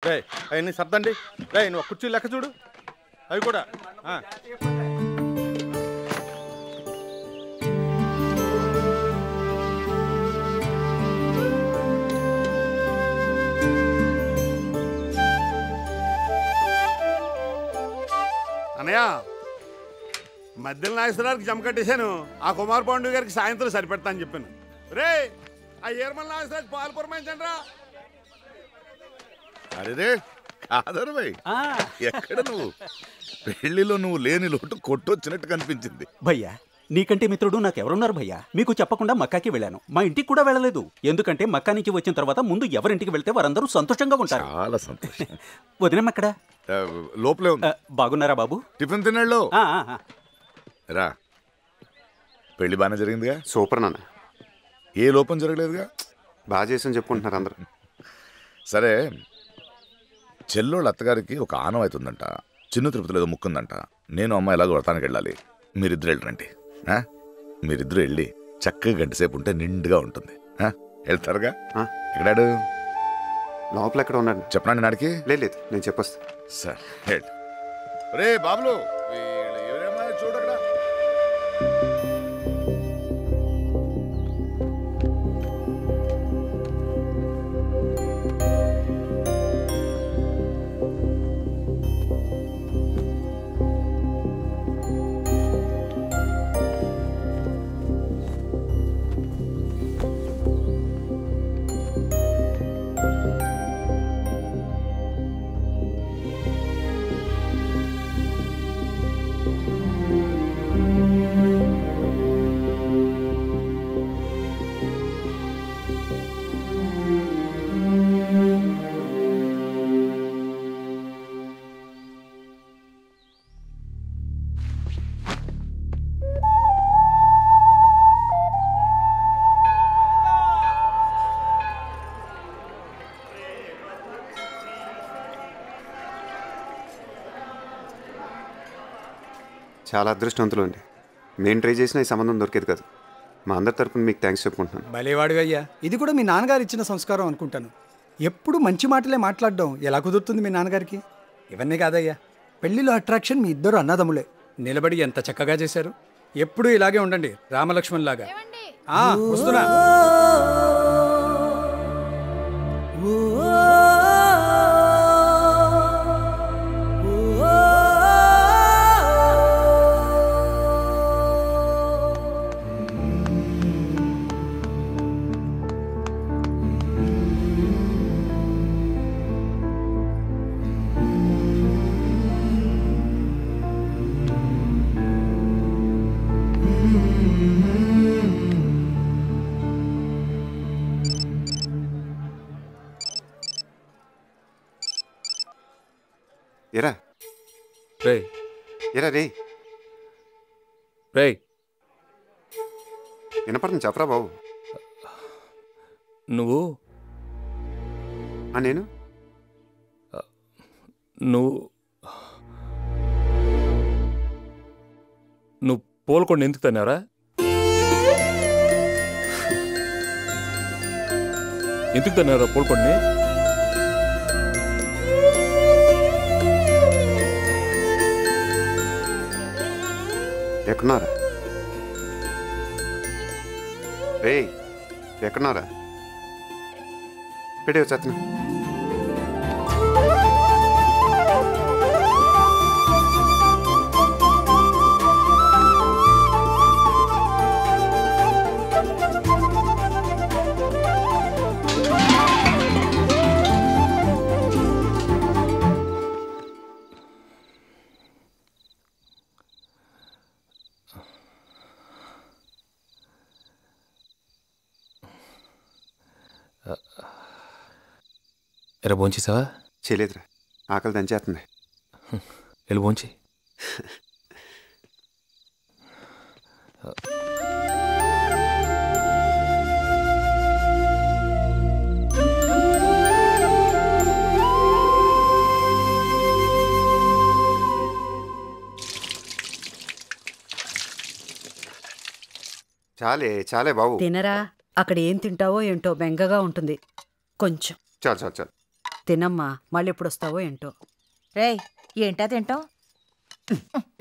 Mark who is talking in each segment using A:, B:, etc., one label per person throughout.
A: రే అవన్నీ సర్దండి. రే నువ్వు కుర్చీ లెక్క చూడు, అవి కూడా.
B: అన్నయ్య, మధ్యలో నాగేశ్వరరావుకి జమ కట్టేశాను. ఆ కుమార్ పాండు గారికి సాయంత్రం సరిపెడతా అని చెప్పాను. రే ఆ ఏర్మల నాగేశ్వరరావు పాలు పురమాయించండి రా.
C: అరే కాదరు భయ్, ఎక్కడ నువ్వు? పెళ్లిలో నువ్వు లేని లోటు కొట్టొచ్చినట్టు కనిపించింది.
D: భయ్యా నీకంటే మిత్రుడు నాకెవరున్నారు భయ్యా? మీకు చెప్పకుండా మక్కాకి వెళ్ళాను. మా ఇంటికి కూడా వెళ్ళలేదు. ఎందుకంటే మక్కా నుంచి వచ్చిన తర్వాత ముందు ఎవరింటికి వెళ్తే వారందరూ సంతోషంగా ఉంటారు.
C: చాలా సంతోషం.
D: వదినం ఎక్కడ?
C: లోపలే ఉంది.
D: బాగున్నారా బాబు?
C: టిఫిన్ తిన్నాళ్ళు రా. పెళ్లి బాగానే జరిగిందిగా?
E: సూపర్ నాన్న.
C: ఏ లోపం జరగలేదుగా?
E: బాగా చేసి చెప్పుకుంటున్నారు అందరూ.
C: సరే, చెల్లోళ్ళ అత్తగారికి ఒక ఆనం అవుతుందంట. చిన్న తిరుపతిలో ఏదో ముక్కుందంట. నేను అమ్మాయి ఎలాగో వ్రతానికి వెళ్ళాలి. మీరిద్దరు వెళ్ళరండి. మీరిద్దరు వెళ్ళి చక్కగా గంటసేపు ఉంటే నిండుగా ఉంటుంది. వెళ్తారుగా? ఎక్కడాడు?
E: లోపల ఎక్కడ ఉన్నాడు
C: చెప్పనండి. నాడికి
E: లేదు, నేను చెప్పొస్తా.
C: సరే రే బాబులు, చూడక్కడ.
E: చాలా అదృష్టవంతులు అండి. నేను ట్రై చేసిన ఈ సంబంధం దొరికేది కాదు. మా అందరి తరపున మీకు థ్యాంక్స్ చెప్పుకుంటున్నాను.
F: భలేవాడు అయ్యా. ఇది కూడా మీ నాన్నగారు ఇచ్చిన సంస్కారం అనుకుంటాను. ఎప్పుడు మంచి మాటలే మాట్లాడడం ఎలా కుదురుతుంది మీ నాన్నగారికి? ఇవన్నీ కాదయ్యా, పెళ్లిలో అట్రాక్షన్ మీ ఇద్దరు అన్నదమ్ములే. నిలబడి ఎంత చక్కగా చేశారు. ఎప్పుడూ ఇలాగే ఉండండి, రామలక్ష్మణ్ లాగా. వస్తున్నా.
E: ఎరా
G: రే
E: ఎరా రే
G: రే
E: వినపడుతుంది, చెప్పరా బాబు.
G: నువ్వు
E: నేను
G: నువ్వు నువ్వు పోల్కొండ ఎందుకు తన్నావరా? ఎందుకు తన్నారా పోల్కొండని?
E: ఎక్కడున్నారా రే? ఎక్కడున్నారా? పెడే వచ్చేస్తున్నా.
G: ఎరా భోంచేసావా?
E: చేయలేదురా, ఆకలి దంచేస్తుంది.
G: వెళ్ళి భోంచి.
E: చాలే చాలే బాబు.
H: తినరా, అక్కడ ఏం తింటావో ఏంటో బెంగగా ఉంటుంది. కొంచెం
E: చాలు చాలు చాలు.
H: తినమ్మా, మళ్ళీ ఎప్పుడు వస్తావో ఏంటో.
I: రేయ్, ఏంటా తింటాం?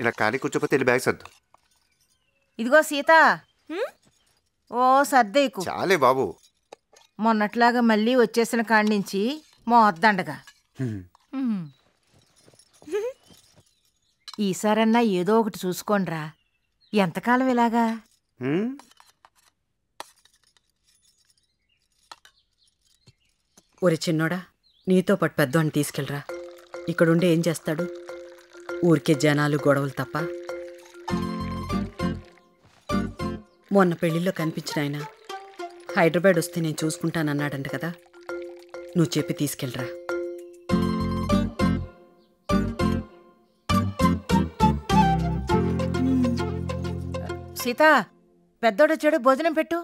E: ఇలా ఖాళీ కూర్చోపోతే వెళ్ళి బ్యాగ్ సర్దు.
I: ఇదిగో సీత, ఓ సర్దేకు.
E: చాలే బాబు.
I: మొన్నట్లాగా మళ్ళీ వచ్చేసిన కాడి నుంచి మోద్దండగా. ఈసారన్నా ఏదో ఒకటి చూసుకోండ్రా. ఎంతకాలం ఇలాగా?
H: ఒరి చిన్నోడా, నీతో పాటు పెద్దవాడిని తీసుకెళ్ళరా. ఇక్కడుండి ఏం చేస్తాడు? ఊరికే జనాలు గొడవలు తప్ప. మొన్న పెళ్లిలో కనిపించిన ఆయన హైదరాబాద్ వస్తే నేను చూసుకుంటానన్నాడంట కదా, నువ్వు చెప్పి తీసుకెళ్ళరా.
I: సీత, పెద్దోడొచ్చాడు, భోజనం పెట్టు.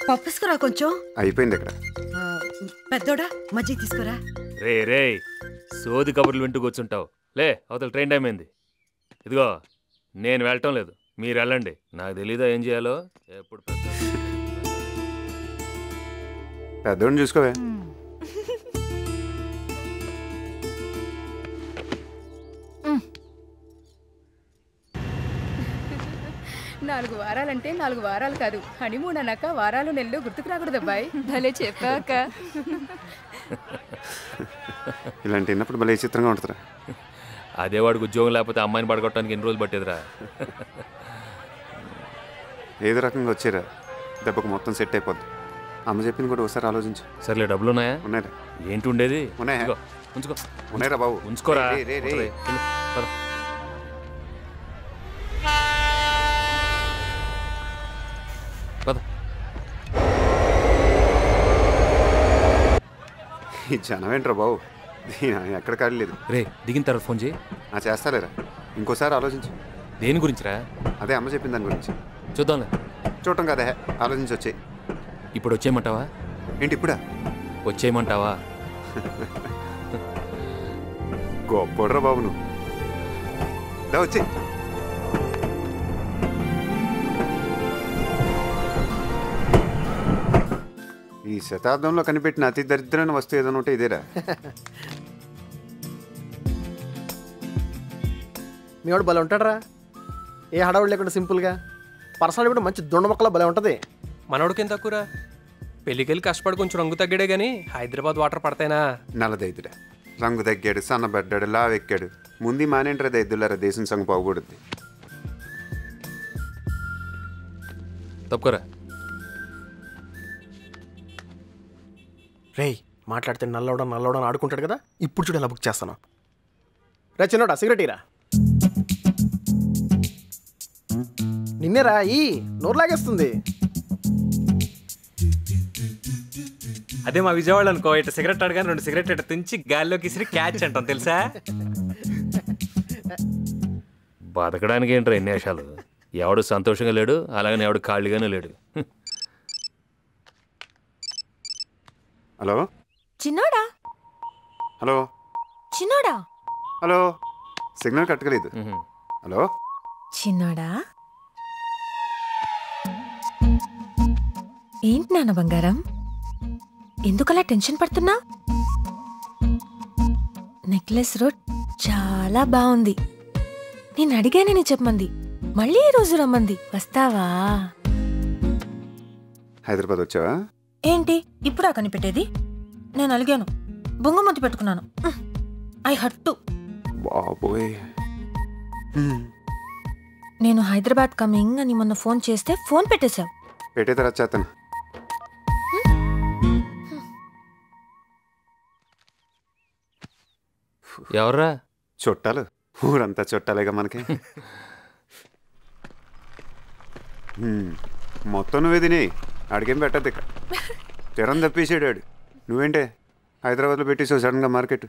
H: పప్పుసుకురా కొంచెం.
E: అయిపోయింది ఇక్కడ.
H: పెద్దోడా, మజ్జిగ తీసుకురా.
G: రే రే, సోది కబుర్లు వింటూ కూర్చుంటావు. లే, అవతల ట్రైన్ టైం అయింది. ఇదిగో, నేను వెళ్ళటం లేదు, మీరు వెళ్ళండి. నాకు తెలీదా ఏం చేయాలో. ఎప్పుడు
E: పెద్దోడిని చూసుకోవే.
J: నాలుగు వారాలంటే 4 వారాలు కాదు, హనీమూన్ అన్నాక వారాలు నెలలు గుర్తుకు రాకూడదు అబ్బాయి. భలే చెప్పాక.
E: ఇలాంటి విన్నప్పుడు భలే చిత్రంగా ఉంటుందిరా.
G: అదే వాడికి ఉద్యోగం లేకపోతే అమ్మాయిని పడగొట్టడానికి ఎన్ని రోజులు పట్టేదిరా.
E: ఏదో రకంగా వచ్చారా, దెబ్బకు మొత్తం సెట్ అయిపోద్ది. అమ్మ చెప్పింది కూడా ఒకసారి ఆలోచించు.
G: సర్లే, డబ్బులు ఉన్నాయా?
E: ఉన్నాయిరా.
G: ఏంటి ఉండేది?
E: ఉన్నాయా?
G: ఉంచుకో.
E: ఉన్నాయిరా బాబు.
G: ఉంచుకోరా.
E: ఈ జనం ఏంట్రా బాబు, ఎక్కడ కాలేదు.
G: రే, దిగిన తర్వాత ఫోన్ చేయి.
E: చేస్తాలేరా, ఇంకోసారి ఆలోచించు.
G: దేని గురించిరా?
E: అదే అమ్మ చెప్పిన దాని గురించి.
G: చూద్దాంలే.
E: చూడటం కదా, ఆలోచించి వచ్చాయి.
G: ఇప్పుడు వచ్చేయమంటావా?
E: ఏంటి ఇప్పుడా?
G: వచ్చేయమంటావా?
E: గొప్పడ్రా బాబు నువ్వు. వచ్చే. ఈ శతాబ్దంలో కనిపెట్టిన అతి దరిద్రమైన వస్తువు ఏదైనా ఉంటే ఇదేరా.
K: మీవాడు భలే ఉంటాడరా, ఏ హడావుడు లేకుండా సింపుల్గా. పర్సనాలిటీ కూడా మంచి దుండ మొక్కలా భలే ఉంటుంది.
L: మనోడికి ఎంత తక్కువరా? పెళ్ళికెళ్ళి కష్టపడి కొంచెం రంగు తగ్గాడే గానీ హైదరాబాద్ వాటర్ పడతాయినా?
E: నల్లదైదురా, రంగు తగ్గాడు, సన్నబడ్డాడు, లావెక్కాడు. ముందు మానేంట్రా దైద్దులారా, దేశం సంగ బాగుపడుద్ది.
G: తప్పుకోరా.
K: రేయ్, మాట్లాడితే నల్లవడం ఆడుకుంటాడు కదా, ఇప్పుడు చూడు ఎలా బుక్ చేస్తాను. రే చిన్నోడా, సిగరెట్ ఇరా. నిన్నేరా, ఈ నోరు లాగేస్తుంది.
L: అదే మా విజయవాడ అనుకో, ఇటు సిగరెట్ అడగానే 2 సిగరెట్ ఇటు తుంచి గాల్లోకి ఇసిరి క్యాచ్ అంటాం తెలుసా?
G: బతకడానికి ఏంట్రా ఎన్ని వేషాలు. ఎవడు సంతోషంగా లేడు, అలాగని ఎవడు ఖాళీగానే లేడు.
E: హలో
I: చిన్నోడా.
E: హలో
I: చిన్నోడా.
E: హలో, సిగ్నల్ కట్టలేదు. హలో
I: చిన్నోడా. ఏంటి నాన్న బంగారం, ఎందుకలా టెన్షన్ పడుతున్నా? నెక్లెస్ రోడ్ చాలా బాగుంది. నేను అడిగానని చెప్పమంది, మళ్ళీ ఈ రోజు రమ్మంది. వస్తావా?
E: హైదరాబాద్ వచ్చావా?
I: ఏంటి ఇప్పుడా కనిపెట్టేది? నేను అలిగాను, బొంగమతి పెట్టుకున్నాను. ఐ హట్టు.
E: బాబోయ్,
I: నేను హైదరాబాద్ కమింగ్ అని మొన్న ఫోన్ చేస్తే ఫోన్ పెట్టేశావు.
E: పెట్టే తర్వాత చేస్తాను.
G: ఎవర్రా?
E: చుట్టాలు, ఊరంతా చుట్టాలేగా మనకి. మొత్తం నువ్వే తిని అడిగేం పెట్టద్దు. ఇక్కడ తిరం తప్పేసాడు. నువ్వేంటే హైదరాబాద్లో పెట్టేసావు సడన్గా మార్కెట్.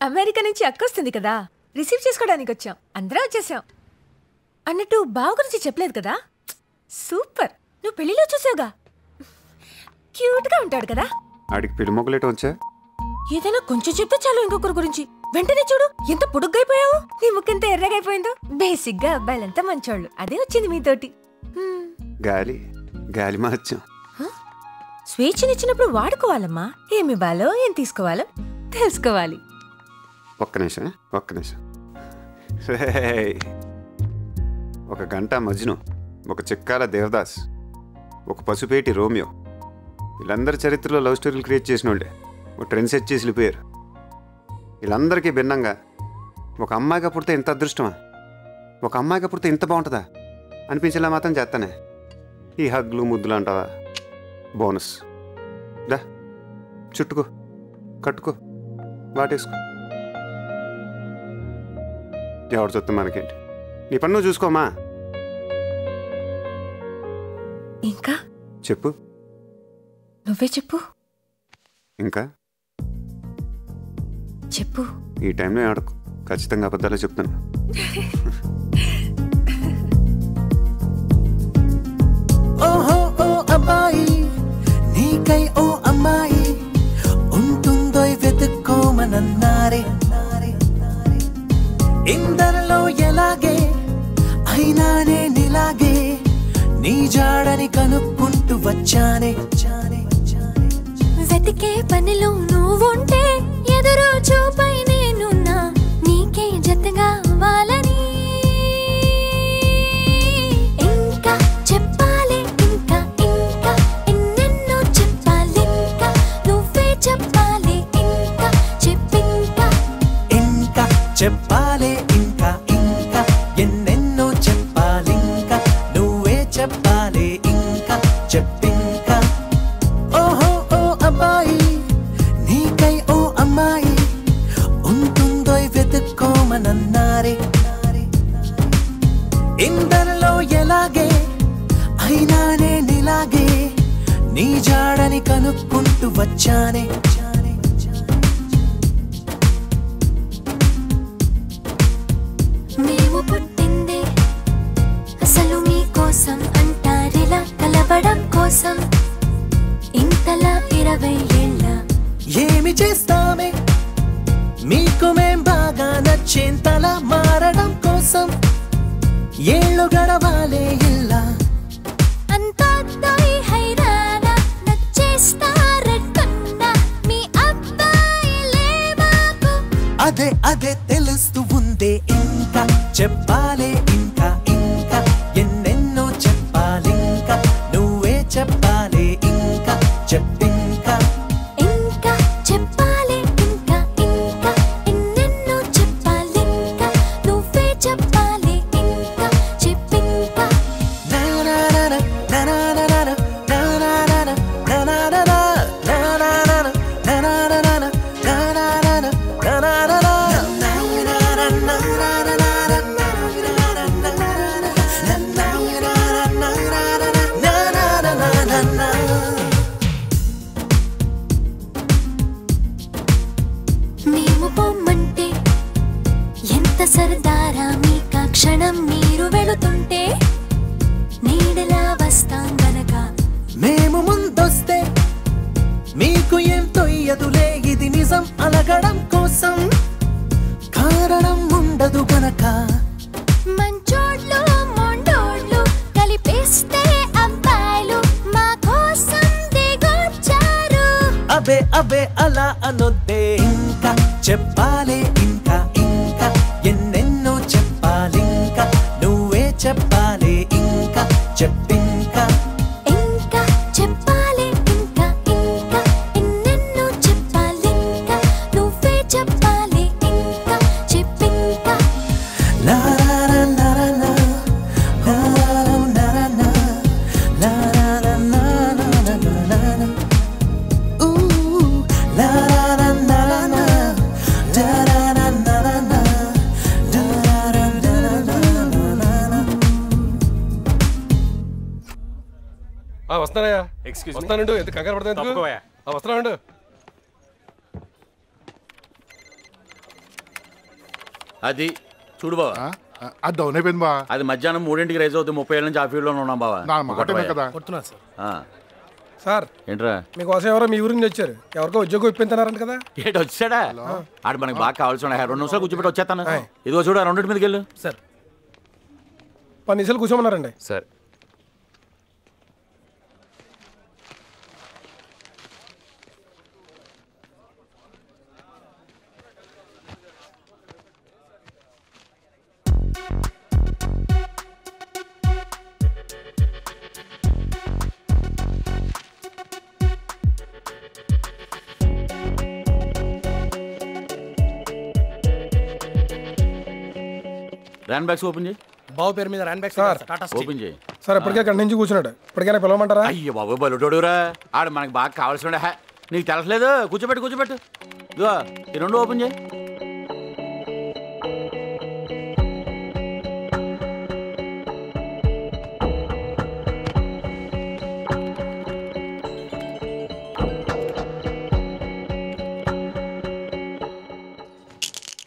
I: అమెరికా నుంచి అక్కొస్తుంది కదా, రిసీవ్ చేసుకోవడానికి వచ్చాం. అందరం వచ్చేసాం. అన్నట్టు బావ గురించి చెప్పలేదు కదా. సూపర్, నువ్వు పెళ్లిలో చూసావుగా, క్యూట్గా ఉంటాడు కదా.
E: ఆడికి పెళ్లి మొక్కలేట వచ్చా.
I: ఏదైనా కొంచెం చెప్తే చాలు ఇంకొకరి గురించి. వెంటనే చూడు ఎంత పొడుగ్గైపోయావు, నీ ముక్కెంత ఎర్రగైపోయిందో. బేసిక్ గా అబ్బాయిలంతా మంచోళ్ళు, అదే వచ్చింది మీతోటి.
E: గాలి గాలి మార్చాం.
I: స్వేచ్ఛనిచ్చినప్పుడు వాడుకోవాలమ్మా. ఏమి ఇవ్వాలో ఏం తీసుకోవాలో తెలుసుకోవాలి.
E: ఒక్క నిమిషం. రేయ్, ఒక గంట మజ్ను, ఒక చిక్కాల దేవదాస్, ఒక పసుపేటి రోమియో, వీళ్ళందరి చరిత్రలో లవ్ స్టోరీలు క్రియేట్ చేసిన వాళ్ళే ఒక ట్రెండ్ సెట్ చేసి వెళ్ళిపోయారు. వీళ్ళందరికీ భిన్నంగా ఒక అమ్మాయిగా పుడితే ఇంత అదృష్టమా, ఒక అమ్మాయిగా పుడితే ఇంత బాగుంటుందా అనిపించేలా మాత్రం చేస్తానే. ఈ హగ్లు ముద్దులు అంటావా బోనస్. దా చుట్టుకో, కట్టుకో, వాటేసుకో. ఎవరు చూస్తే మనకేంటి, నీ పన్ను నువ్వు చూసుకోమా.
I: ఇంకా
E: చెప్పు.
I: నువ్వే చెప్పు.
E: ఇంకా
I: చెప్పు.
E: ఈ టైంలో ఆడకు, ఖచ్చితంగా అబద్ధాలే చెప్తాను.
M: ఓహో ఓ అబ్బాయి, నీకై ఓ అమ్మాయి ఉంటుందో వెతుక్కోమనన్నారే. ఇందరిలో ఎలాగే అయినానే నిలాగే నీ జాడని కనుక్కుంటూ వచ్చానే.
N: వెతికే పనిలో నువ్వుంటే ఎదురు చూపై నేనున్నా నీకే జతగా అవ్వాలని. ఇంకా చెప్పాలి, ఇంకా ఇంకా ఎన్నెన్నో చెప్పాలి, ఇంకా నువ్వే చెప్పాలి, ఇంకా చెప్పింకా.
M: ఇంకా చెప్పాలి, ఇంకా ఇంకా ఎన్నెన్నో చెప్పాలి, ఇంకా నువ్వే చెప్పాలి, ఇంకా చెప్పింకా. ఓహో ఓ అబ్బాయి, నీకై ఓ అమ్మాయి ఉంటుందో వెతుక్కోమనన్నారే. ఇందరిలో ఎలాగే అయినానే నిలాగే నీ జాడని కనుక్కుంటూ వచ్చానే.
N: మేము పుట్టిందే అసలు మీకోసం అంటారిలా కలవడం కోసం. ఇంతలా 20 ఏళ్ళ
M: ఏమి చేస్తామే మీకు మేం బాగా నచ్చేంతలా మారడం కోసం. ఏళ్ళు గడవాలే ఇలా
N: అంతా హైరాణ నచ్చేస్తారట్టున్నా మీ అబ్బాయిలే మాకు.
M: అదే అదే తెలుస్తూ ఉందే. ఇంకా చెప్పాలే, ఇంకా ఇంకా ఎన్నెన్నో చెప్పాలి, ఇంకా నువ్వే చెప్పాలి, ఇంకా చెప్పింకా.
N: ఇంకా చెప్పాలి, ఇంకా ఇంకా ఎన్నెన్నో చెప్పాలి, ఇంకా నువ్వే చెప్పాలి, ఇంకా చెప్పింకా. మేము పొమ్మంటే ఎంత సరదారా మీకా క్షణం మీరు వెళుతుంటే నీడలా వస్తాం గనక.
M: మేము ముందొస్తే మీకు ఏం తొయ్యదులే, ఇది నిజం అలగడం కోసం కారణం ఉండదు గనక.
N: మంచోడ్లు మొండోడ్లు కలిపేస్తే అబ్బాయిలు మా కోసం దిగొచ్చారు.
M: అబే అబే అలా అనొద్దే. ఇంకా చెప్పాలి, ఇంకా ఇంకా ఎన్నెన్నో చెప్పాలి, ఇంకా నువ్వే చెప్పాలి, ఇంకా చెప్పింకా.
N: ఇంకా చెప్పాలి, ఇంకా ఇంకా ఎన్నెన్నో చెప్పాలి, ఇంకా నువ్వే చెప్పాలి, ఇంకా చెప్పింకా.
M: లా లా లా లా లా, లా లా లా లా, లా లా లా లా లా లా. ఊ లా లా లా లా లా, లా లా లా లా లా, లా లా లా లా లా.
O: వస్తానయ్యా.
L: ఎక్స్క్యూజ్
O: వస్తానండు, ఎంత కంగారు పడతా ఎందుకు?
L: తప్పుకోవయ్యా.
O: వస్తానండు.
P: అది చూడు బావా,
Q: అది డౌన్ అయిపోయింది బా.
P: అది మధ్యాహ్నం 3ంటికి రైజ్ అవుతుంది. 30 ఏళ్ళ నుంచి ఆ ఫీల్డ్లో ఉన్నాం బావా.
Q: నా మాటమే కదా.
O: కొడుతున్నా సార్.
P: ఆ,
O: సార్
P: ఏంట్రా
O: మీకోసం ఎవరో మీ ఊరి నుంచి వచ్చారు. ఎవరికో ఉద్యోగం ఇప్పించారంట కదా.
P: ఏంటి వచ్చాడా? ఆడు మనకి బాగా కావాల్సి ఉన్నాయి. 2 నిమిషాలు కూర్చోబెట్టి వచ్చేస్తాను. ఇదిగో చూడు, 2 మీదకి వెళ్ళు.
O: సార్ 10 నిమిషాలు కూర్చోమన్నారండి.
G: సార్
P: ర్యాన్ బ్యాగ్స్ ఓపెన్ చేయి.
K: బావు పేరు మీద ర్యాన్ బ్యాగ్ టాటా
P: ఓపెన్ చేయి.
O: సార్ ఇప్పటికే అక్కడి నుంచి కూర్చున్నాడు, ఇప్పటికైనా పిలవమంటారా?
P: అయ్యో బాబు బలుటోడురా, ఆడు మనకి బాగా కావాల్సిన నీకు తెలసలేదు. కూర్చోబెట్టు ఇదిగో ఈ 2 ఓపెన్ చేయి.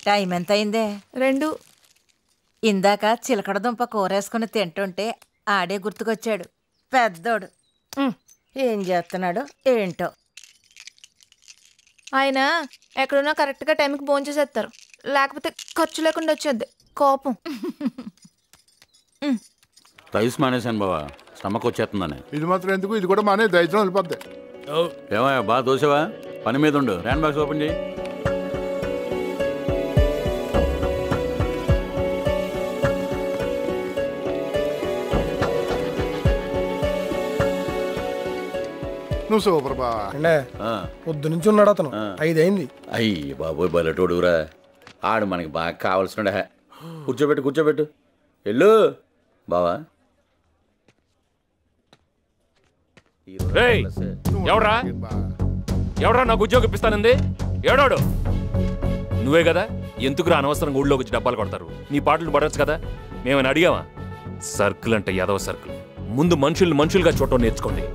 R: టైం ఎంత అయిందే?
I: 2.
R: ఇందాక చిలకడ దుంప కూరేసుకుని తింటుంటే ఆడే గుర్తుకొచ్చాడు పెద్దోడు. ఏం చేస్తున్నాడు ఏంటో.
I: ఆయన ఎక్కడున్నా కరెక్ట్గా టైంకి భోంచేసేస్తారు, లేకపోతే ఖర్చు లేకుండా వచ్చేద్ది కోపం.
P: రైస్ మానేశాను బావా, స్టమక్ వచ్చేస్తుందని.
Q: ఇది మాత్రం ఎందుకు, ఇది కూడా మానే దైత్యం వెళ్ళిపోద్ది.
P: ఏమయ్యా బాగా దోసేవా? పని మీద ఉండు. ర్యాన్ బాక్స్ ఓపెన్ చేయి.
Q: నువ్వు సూపర్ బా.
O: పొద్దు నుంచి ఉన్నాడు అతను, 5 అయింది.
P: అయ్యి బాబోయ్ బలటోడురా, ఆడు మనకి బాగా కావాల్సిన. కూర్చోబెట్టు వెళ్ళు బావా.
G: ఎవడ్రా నాకు ఉద్యోగం ఇప్పిస్తానంది? ఏడాడు నువ్వే కదా. ఎందుకురా అనవసరంగా ఊళ్ళోకి వచ్చి డబ్బాలు కొడతారు? నీ పాటలు పడవచ్చు కదా, మేమని అడిగావా? సర్కిల్ అంటే యాదవ సర్కిల్. ముందు మనుషులుగా చూడటం నేర్చుకోండి.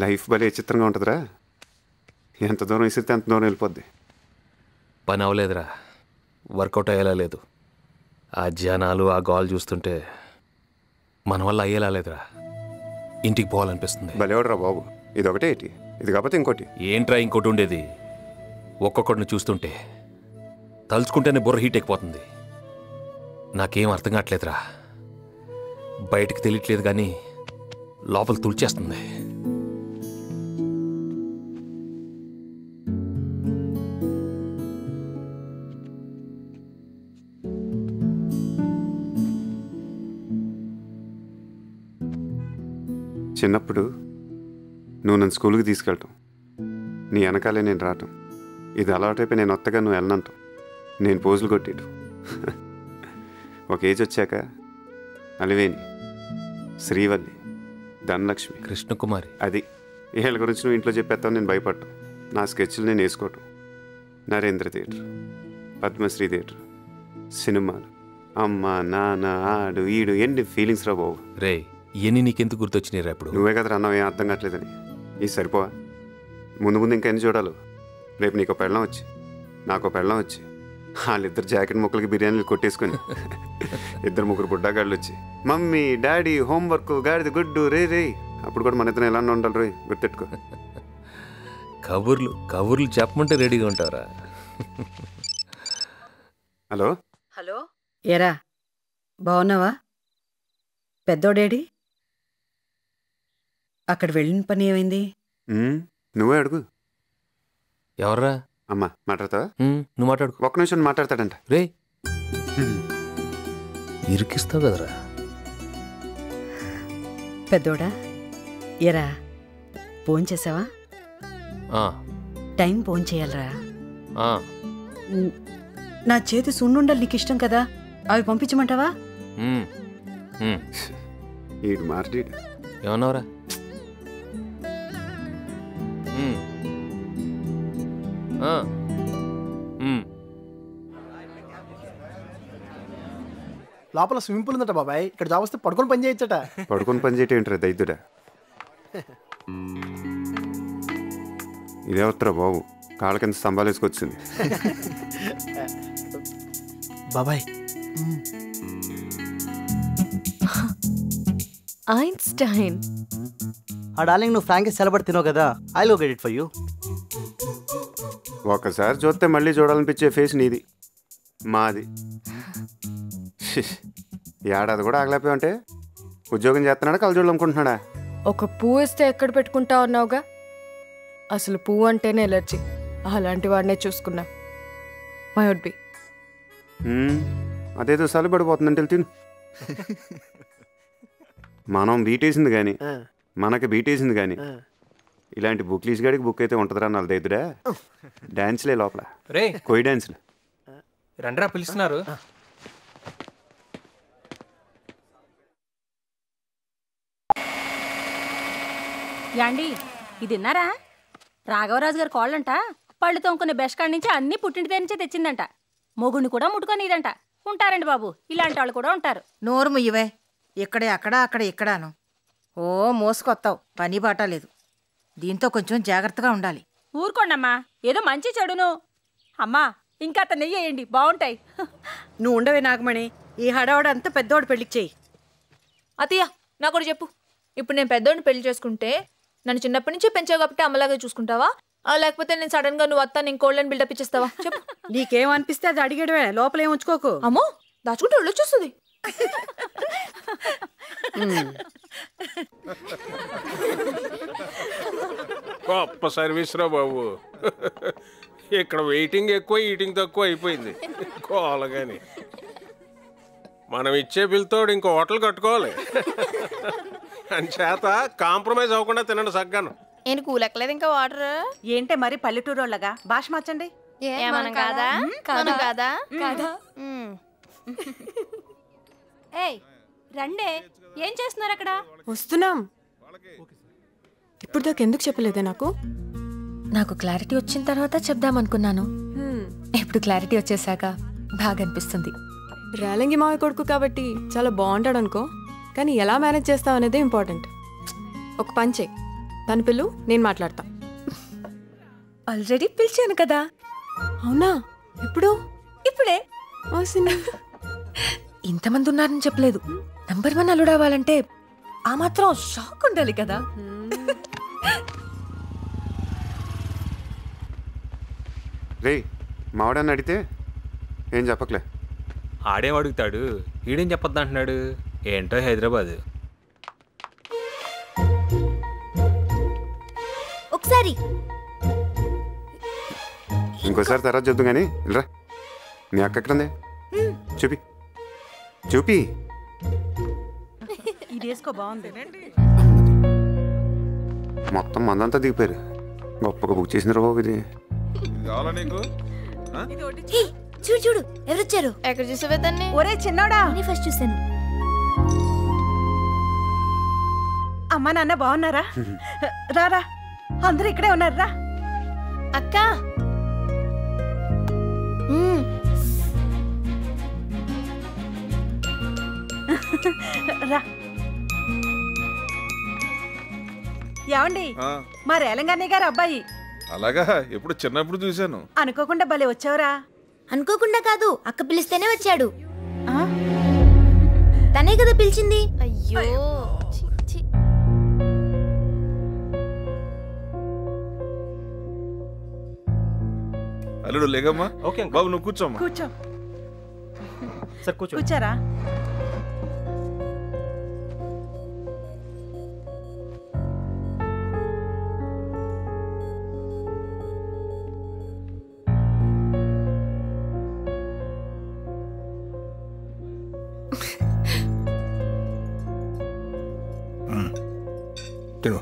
E: లైఫ్ భలే చిత్రంగా ఉంటుందిరా. ఎంత దూరం ఇసిరితే అంత దూరం వెళ్ళిపోద్ది.
G: పని అవ్వలేదురా, వర్కౌట్ అయ్యేలా లేదు. ఆ జనాలు ఆ గాల్ చూస్తుంటే మన వల్ల అయ్యేలా లేదురా. ఇంటికి పోవాలనిపిస్తుంది.
E: భలేవాడురా బాబు. ఇది ఒకటే ఏంటి, ఇది కాకపోతే ఇంకోటి.
G: ఏంట్రా ఇంకోటి ఉండేది? ఒక్కొక్కడిని చూస్తుంటే తలుచుకుంటేనే బుర్ర హీట్ ఎక్కిపోతుంది. నాకేం అర్థం కావట్లేదురా. బయటకు తెలియట్లేదు కానీ లోపల తుడిచేస్తుంది.
E: చిన్నప్పుడు నువ్వు నన్ను స్కూల్కి తీసుకెళ్ళటం, నీ వెనకాలే నేను రావటం, ఇది అలవాటైపోయి నేను వత్తగా నువ్వు వెళ్ళనంటాం, నేను పోజులు కొట్టేయటం. ఒక ఏజ్ వచ్చాక అలివేణి, శ్రీవల్లి, ధనలక్ష్మి,
G: కృష్ణకుమారి,
E: అది వీళ్ళ గురించి నువ్వు ఇంట్లో చెప్పేస్తావు. నేను భయపడటం, నా స్కెచ్లు నేను వేసుకోవటం, నరేంద్ర థియేటర్, పద్మశ్రీ థియేటర్, సినిమాలు, అమ్మ నాన్న ఆడు ఈడు, ఎన్ని ఫీలింగ్స్ రా బాబు.
G: రే ఇవన్నీ నీకెందుకు గుర్తొచ్చినాయి రా? ఇప్పుడు
E: నువ్వే కదా అన్నావు ఏం అర్థం కావట్లేదని. ఇది సరిపోవా? ముందు ఇంకా ఎన్ని చూడాలి? రేపు నీకు పెళ్ళం వచ్చి నాకు పెళ్ళం వచ్చి వాళ్ళిద్దరు జాకెట్ ముక్కలకి బిర్యానీలు కొట్టేసుకొని 2-3 బుడ్డాగాళ్ళు వచ్చి మమ్మీ డాడీ హోంవర్క్ గాడిది గుడ్డు రే రే, అప్పుడు కూడా మన ఇద్దరు ఎలా ఉండాలి రోయ్, గుర్తెట్టుకో.
G: కబుర్లు చెప్పమంటే రెడీగా ఉంటారా?
E: హలో
H: హలో, ఏరా బాగున్నావా? పెద్దోడేడి? అక్కడ వెళ్ళిన పని ఏమైంది?
E: నువ్వే అడుగు.
G: ఎవర్రా?
E: అమ్మా మాట్లాడతావా?
G: నువ్వు మాట్లాడు.
E: ఒక్క నిమిషం మాట్లాడతాడంట.
G: రే ఇరికిస్తావు కదరా.
H: పెద్దోడా ఏరా ఫోన్ చేసావా? టైం ఫోన్ చేయాలరా. నా చేతి సున్నుండలు నీకు ఇష్టం కదా, అవి పంపించమంటావా?
E: ఈడు మార్డీడు.
G: ఏమన్నావురా?
K: లోపల స్విమ్మింగ్ పూల్ ఉందట బాబాయ్, ఇక్కడ జాబ్ వస్తే పడుకొని పని చేయొచ్చట.
E: పడుకొని పని చేయటం ఏంటరా దైద్యుడా? ఇదే వస్తారా బాబు, కాళ్ళ కింద స్తంభాలు వేసుకొచ్చింది.
K: బాబాయ్
I: ఐన్స్టైన్.
K: ఆ డార్లింగ్ నువ్వు ఫ్రాంక్ సెలబడి తినవు కదా, ఐ లో గెట్ ఇట్ ఫర్ యూ.
E: ఒకసారి చూస్తే మళ్ళీ చూడాలనిపించే ఫేస్ నీది, మాది. ఏడాది కూడా ఆగలేకపోయావు అంటే ఉద్యోగం చేస్తున్నాడా కలజోళ్ళు అమ్ముకుంటున్నాడా?
S: ఒక పువ్వు ఇస్తే ఎక్కడ పెట్టుకుంటా ఉన్నావుగా, అసలు పువ్వు అంటేనే ఎలర్జీ. అలాంటి వాడినే చూసుకున్నా. My would be.
E: అదేదో సలిపడిపోతుందంటే తిను. మనం బీటేసింది కానీ మనకి బీటేసింది కానీ ఇలాంటి బుక్లీస్ గాడికి బుక్ అయితే ఉంటుందిరా నాలుగు దగ్గర. డాన్స్లే లోపల
L: రే
E: కోయి డాన్స్లు.
L: రండ్రా పిలుస్తున్నారు.
T: యాండి ఇది విన్నారా? రాఘవరాజు గారి కోళ్ళంట పళ్ళు తోముకునే బెస్ట్ కాడి నుంచి అన్ని పుట్టింటి నుంచే తెచ్చిందంట. మొగుడిని కూడా ముట్టుకొని ఇదంట. ఉంటారండి బాబు, ఇలాంటి వాళ్ళు కూడా ఉంటారు.
R: నోరు ముయ్యవే. ఇక్కడే అక్కడ అక్కడ ఇక్కడాను. ఓ మోసుకొత్తావు, పని బాట లేదు. దీంతో కొంచెం జాగ్రత్తగా ఉండాలి.
T: ఊరుకోండమ్మా, ఏదో మంచి చెడును. అమ్మా ఇంకా అతను నెయ్యి వేయండి, బాగుంటాయి.
H: నువ్వు ఉండవే నాగమణి, ఈ హడావడ అంతా పెద్దవాడు పెళ్లికి చెయ్యి.
I: అతయ్య నాకు కూడా చెప్పు. ఇప్పుడు నేను పెద్దోడిని పెళ్లి చేసుకుంటే నన్ను చిన్నప్పటి నుంచే పెంచావు కాబట్టి అమ్మలాగా చూసుకుంటావా, లేకపోతే నేను సడన్ గా నువ్వు అత్త నేను కోళ్ళని బిల్డప్ ఇచ్చేస్తావా? చెప్పు.
H: నీకేమనిపిస్తే అది అడిగడమే, లోపలేం ఉంచుకోకు.
I: అమ్మో దాచుకుంటే ఒళ్ళు వచ్చేస్తుంది.
U: గొప్ప సర్వీస్ రా బాబు. ఇక్కడ వెయిటింగ్ ఎక్కువ ఈటింగ్ తక్కువ అయిపోయింది. కోలగాని మనం ఇచ్చే బిల్తో ఇంకో హోటల్ కట్టుకోవాలి. అని చేత కాంప్రమైజ్ అవ్వకుండా తినండి సగ్గాను.
I: నేను కూలెక్కలేదు ఇంకా వాటర్.
H: ఏంటే మరి పల్లెటూరు వాళ్ళగా భాష మార్చండి.
I: కాదా కాదా కాదా.
T: ఏయ్ రండే, ఏం చేస్తున్నారు అక్కడ?
S: వస్తున్నాం. ఇప్పుడు దాకా ఎందుకు చెప్పలేదే నాకు?
I: నాకు క్లారిటీ వచ్చిన తర్వాత చెప్దామనుకున్నాను. ఇప్పుడు క్లారిటీ వచ్చేసాక బాగా అనిపిస్తుంది.
S: రేలంగి మావి కొడుకు కాబట్టి చాలా బాగుంటాడు అనుకో, కానీ ఎలా మేనేజ్ చేస్తావు అనేది ఇంపార్టెంట్. ఒక పంచే తన పిల్లు, నేను మాట్లాడతా.
I: ఆల్రెడీ పిలిచాను కదా.
S: అవునా? ఎప్పుడు?
I: ఇప్పుడే. ఇంతమంది ఉన్నారని చెప్పలేదు. నంబర్ 1 అల్లుడు అవ్వాలంటే ఆ మాత్రం షాక్ ఉండాలి కదా.
E: రే మావాడని అడిగితే ఏం చెప్పకలే.
L: ఆడేం అడుగుతాడు, ఈడేం చెప్పొద్దు అంటున్నాడు. ఏంటో హైదరాబాద్.
N: ఒకసారి
E: ఇంకోసారి తర్వాత చెప్తాం కానీ రా. మీ అక్క ఎక్కడుంది? చూపి చూపి.
H: ఇది వేసుకో, బాగుంది.
E: మొత్తం మందంతా దిగిపోయారు. గొప్పగా బుక్ చేసిన బాబు ఇది.
Q: కావాలా నీకు?
N: చూడు చూడు ఎవరొచ్చారు.
I: ఎక్కడ చూసావే దాన్ని?
H: ఒరే చిన్నోడా,
N: ఫస్ట్ చూసాను.
H: అమ్మా నాన్న బాగున్నారా? రారా, అందరూ ఇక్కడే ఉన్నారు. రా
I: అక్క.
H: రా. ఏమండి, మా రేలంగన్నయ్య గారు అబ్బాయి.
Q: అలాగా, ఎప్పుడు చిన్నప్పుడు చూశాను.
H: అనుకోకుండా భలే వచ్చావురా.
N: అనుకోకుండా కాదు, అక్క పిలిస్తేనే వచ్చాడు. తనే కదా పిలిచింది.
I: అయ్యో
Q: అల్లుడు లేగమ్మా. ఓకే బాబు, నువ్వు కూర్చోమ్మా.
H: కూర్చో.
L: సార్ కూర్చో.
H: కూర్చారా?
U: తిను.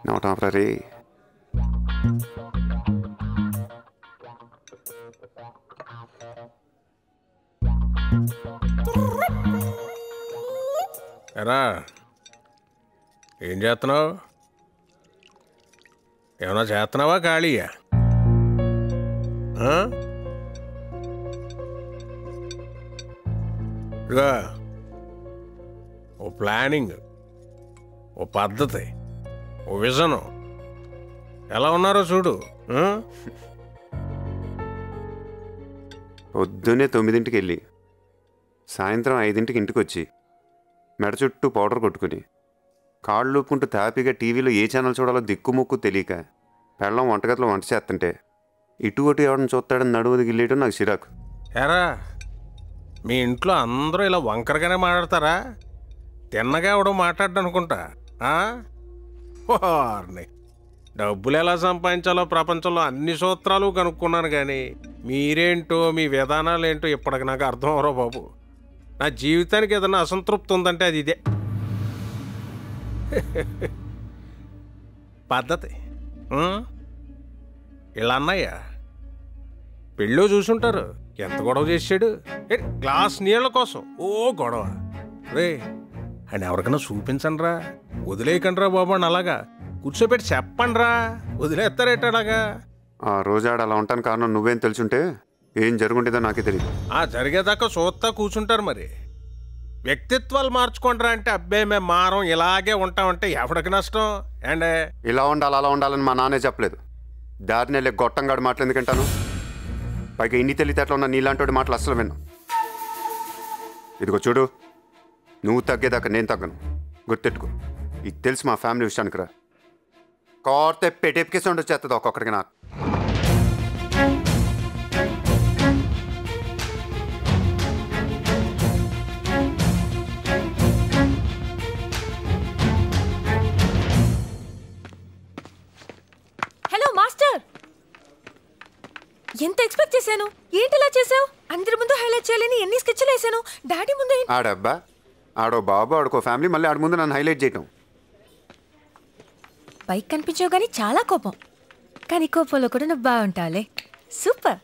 E: నవ్వుతాం రే.
U: ఎరా ఏం చేస్తున్నావు? ఏమన్నా చేస్తున్నావా ఖాళీయా? ఇదిగా ఓ ప్లానింగ్, ఓ పద్ధతి, ఓ విజను ఎలా ఉన్నారో చూడు.
E: పొద్దున్నే 9ంటికి వెళ్ళి సాయంత్రం 5ంటికి ఇంటికి వచ్చి మెడ చుట్టూ పౌడర్ కొట్టుకుని కాళ్ళు ఊపుకుంటూ తాపీగా టీవీలో ఏ ఛానల్ చూడాలో దిక్కుముక్కు తెలియక పెళ్ళం వంటగదిలో వంట చేస్తుంటే ఇటు అటు ఎవరిని చూస్తాడని నడువుది గిల్లేయడం నాకు చిరాకు.
U: ఎరా మీ ఇంట్లో అందరూ ఇలా వంకరగానే మాట్లాడతారా? తిన్నగా ఎవడో మాట్లాడ్డా అనుకుంటా. డబ్బులు ఎలా సంపాదించాలో ప్రపంచంలో అన్ని సూత్రాలు కనుక్కున్నాను, కానీ మీరేంటో మీ విధానాలు ఏంటో ఇప్పటికి నాకు అర్థం అవరో బాబు. నా జీవితానికి ఏదైనా అసంతృప్తి ఉందంటే అది ఇదే. పద్ధతి ఇలా అన్నయ్య పెళ్ళో చూసుంటారు, ఎంత గొడవ చేసాడు. గ్లాస్ నీళ్ళ కోసం ఓ గొడవ. రే అని ఎవరికైనా చూపించండి రా, వదిలేయకండి రా బాబు అని అలాగా కూర్చోబెట్టి చెప్పండి రా, వదిలేస్తారేట అలాగా.
E: ఆ రోజు ఆడ అలా ఉంటాను కారణం నువ్వేం తెలుసుంటే ఏం జరుగుంటుందో నాకే తెలియదు.
U: జరిగేదాకా చూస్తా కూర్చుంటారు. మరి వ్యక్తిత్వాలు మార్చుకుంటారా అంటే అబ్బే మేము మారం ఇలాగే ఉంటామంటే ఎవడికి నష్టం అండ్
E: ఇలా ఉండాలి అలా ఉండాలని మా నాన్నే చెప్పలేదు. దారిని వెళ్ళే గొట్టంగాడు మాటలు ఎందుకంటాను? పైగా ఇన్ని తెలివితేటలు ఉన్న నీలాంటి మాటలు అసలు విన్నా. ఇదిగో చూడు, నువ్వు తగ్గేదాకా నేను తగ్గను, గుర్తెట్టుకో. ఇది తెలుసు మా ఫ్యామిలీ విషయానికి రా. కోర్తే పెట్టేపికేసి ఉండొచ్చేస్తుంది ఒక్కొక్కడికి నాకు.
I: హలో మాస్టర్, ఎంత ఎక్స్పెక్ట్ చేశాను? ఏంటి ఇలా చేసావు? అందరి ముందు హైలైట్ చేయాలని ఎన్ని స్కెచ్లు వేసాను. డాడీ ముందు
E: ఆడబ్బా ఆడో బాబు ఆడుకో ఫ్యామిలీ, మళ్ళీ ఆడ ముందు నన్ను హైలైట్ చేయటం.
I: పైకి కనిపించావు కానీ చాలా కోపం, కానీ కోపంలో కూడా నువ్వు బాగుంటావులే. సూపర్.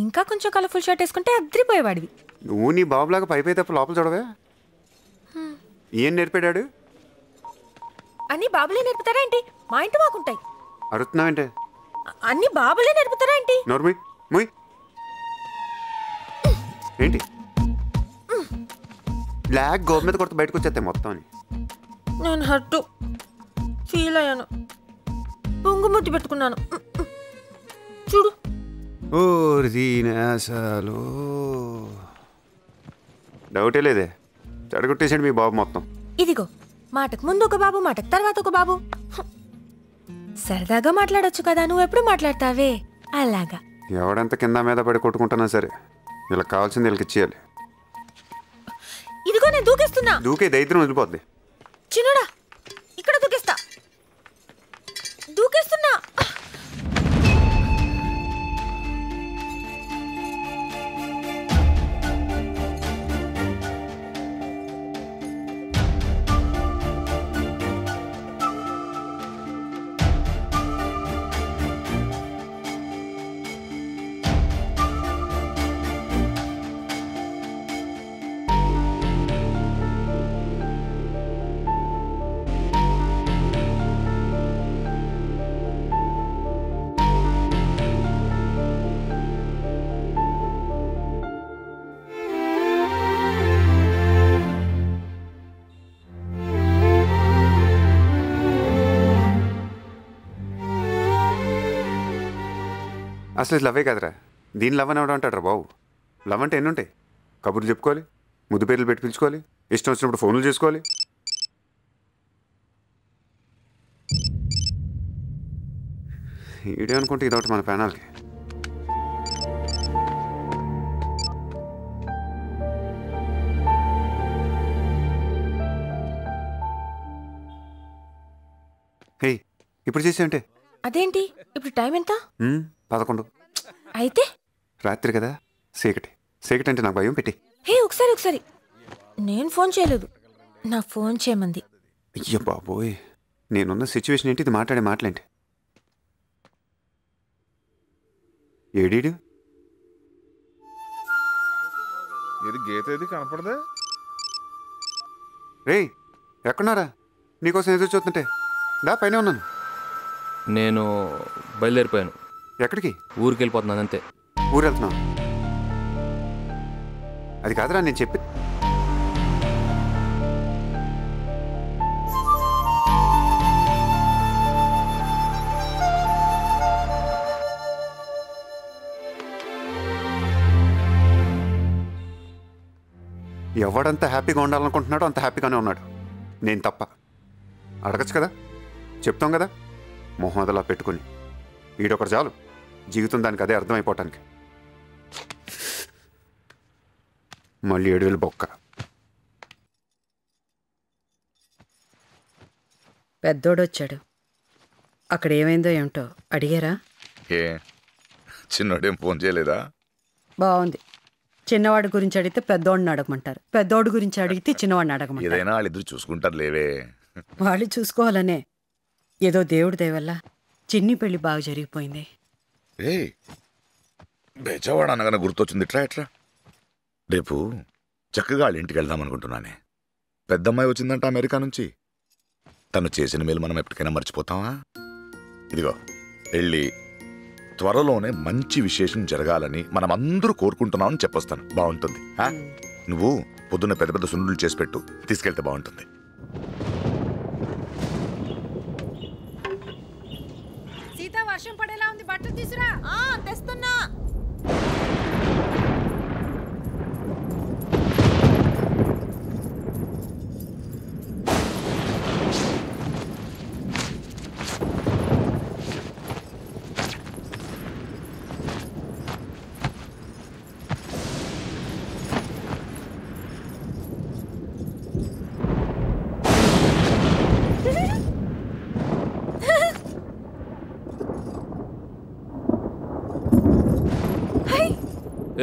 I: ఇంకా కొంచెం కలర్ఫుల్ షర్ట్ వేసుకుంటే అద్రిపోయేవాడివి.
E: నువ్వు నీ బాబులాగా పైపై తప్ప లోపల చూడవే. ఏం నేర్పాడాడు?
I: అన్ని బాబులే నేర్పుతారా ఏంటి? మా ఇంటి మాకుంటాయి.
E: అరుతున్నావంటే?
I: అన్ని బాబులే నేర్పుతారా ఏంటి?
E: నోర్మి ముయ్. ఏంటి బ్లాక్ గోబు మీద కొడితే బయటకు వచ్చేస్తాయి మొత్తం అని.
I: నేను హట్టు ఫీల్ అయ్యాను, పొంగుముట్టి పెట్టుకున్నాను. చూడు.
E: ఓసాలు డౌటే లేదే, చెడగొట్టేసాడు మీ బాబు మొత్తం.
I: ఇదిగో, మాటకు ముందు ఒక బాబు, మాటకు తర్వాత ఒక బాబు. సరదాగా మాట్లాడొచ్చు కదా, నువ్వు ఎప్పుడు మాట్లాడతావే అలాగా.
E: ఎవడంత కింద మీద పడి కొట్టుకుంటున్నా సరే వీళ్ళకి కావాల్సింది వీళ్ళకి ఇచ్చేయాలి.
I: ఇదిగో నేను దూకేస్తున్నా.
E: దూకే దైత్రం వదిలిపోద్ది.
I: చిన్నడా ఇక్కడ దూకేస్తా, దూకేస్తున్నా.
E: అసలు ఇది లవ్వే కదరా, దీని లవ్ అని ఎవడ అంటాడు బాబు. లవ్ అంటే ఎన్ని ఉంటాయి? కబుర్లు చెప్పుకోవాలి, ముద్దు పేర్లు పెట్టి పిలుచుకోవాలి, ఇష్టం వచ్చినప్పుడు ఫోన్లు చేసుకోవాలి. ఈడే అనుకుంటే ఇదొకటి మన ప్యానల్కి. హే ఇప్పుడు చేసేయంటే?
I: అదేంటి ఇప్పుడు టైం ఎంత?
E: 11.
I: అయితే
E: రాత్రి కదా, చీకటి. చీకటి అంటే నాకు భయం. పెట్టి.
I: హే ఒకసారి నేను ఫోన్ చేయలేదు, నా ఫోన్ చేయమంది.
E: అయ్యో బాబోయ్, నేనున్న సిచ్యువేషన్ ఏంటి? ఇది మాట్లాడే మాటలేంటి? ఏడీడు
Q: ఏది గీత ఏది కనపడదా?
E: రే ఎక్కడున్నారా? నీకోసం ఎదురు చూస్తుంటే దా పైన ఉన్నాను.
G: నేను బయలుదేరిపోయాను.
E: ఎక్కడికి?
G: ఊరికి వెళ్ళిపోతున్నాను అంతే.
E: ఊరు వెళ్తున్నావు? అది కాదురా నేను చెప్పి. ఎవడంత హ్యాపీగా ఉండాలనుకుంటున్నాడో అంత హ్యాపీగానే ఉన్నాడు. నేను తప్ప. అడగచ్చు కదా, చెప్తాం కదా, మొహం అదలా పెట్టుకుని. ఈడొకటి చాలు జీవితం దానికి అదే అర్థమైపోవటానికి. మళ్ళీ 7,000 బొక్క.
H: పెద్దోడొచ్చాడు. అక్కడ ఏమైందో ఏమిటో అడిగారా?
C: ఏ చిన్నోడేం ఫోన్ చేయలేదా?
H: బాగుంది. చిన్నవాడి గురించి అడిగితే పెద్దోడిని అడగమంటారు, పెద్దోడి గురించి అడిగితే చిన్నవాడిని అడగమంటారు.
C: ఏదైనా వాళ్ళిద్దరు చూసుకుంటారు లేవే.
H: వాళ్ళు చూసుకోవాలనే. ఏదో దేవుడి దయవల్ల చిన్ని పెళ్లి బాగా జరిగిపోయింది.
C: ఏ బెజవాడ అనగానే గుర్తొచ్చింది. ఇట్రా ఎట్రా రేపు చక్కగా వాళ్ళ ఇంటికి వెళ్దాం అనుకుంటున్నానే. పెద్దమ్మాయి వచ్చిందంట అమెరికా నుంచి. తను చేసిన మేలు మనం ఎప్పటికైనా మర్చిపోతావా? ఇదిగో వెళ్ళి త్వరలోనే మంచి విశేషం జరగాలని మనం అందరూ కోరుకుంటున్నామని చెప్పొస్తాను. బాగుంటుంది. నువ్వు పొద్దున్న పెద్ద పెద్ద సున్నులు చేసి పెట్టు, తీసుకెళ్తే బాగుంటుంది.
R: సీత, వర్షం పడేలా ఉంది, బట్టలు తీసురా. తెస్తున్నా.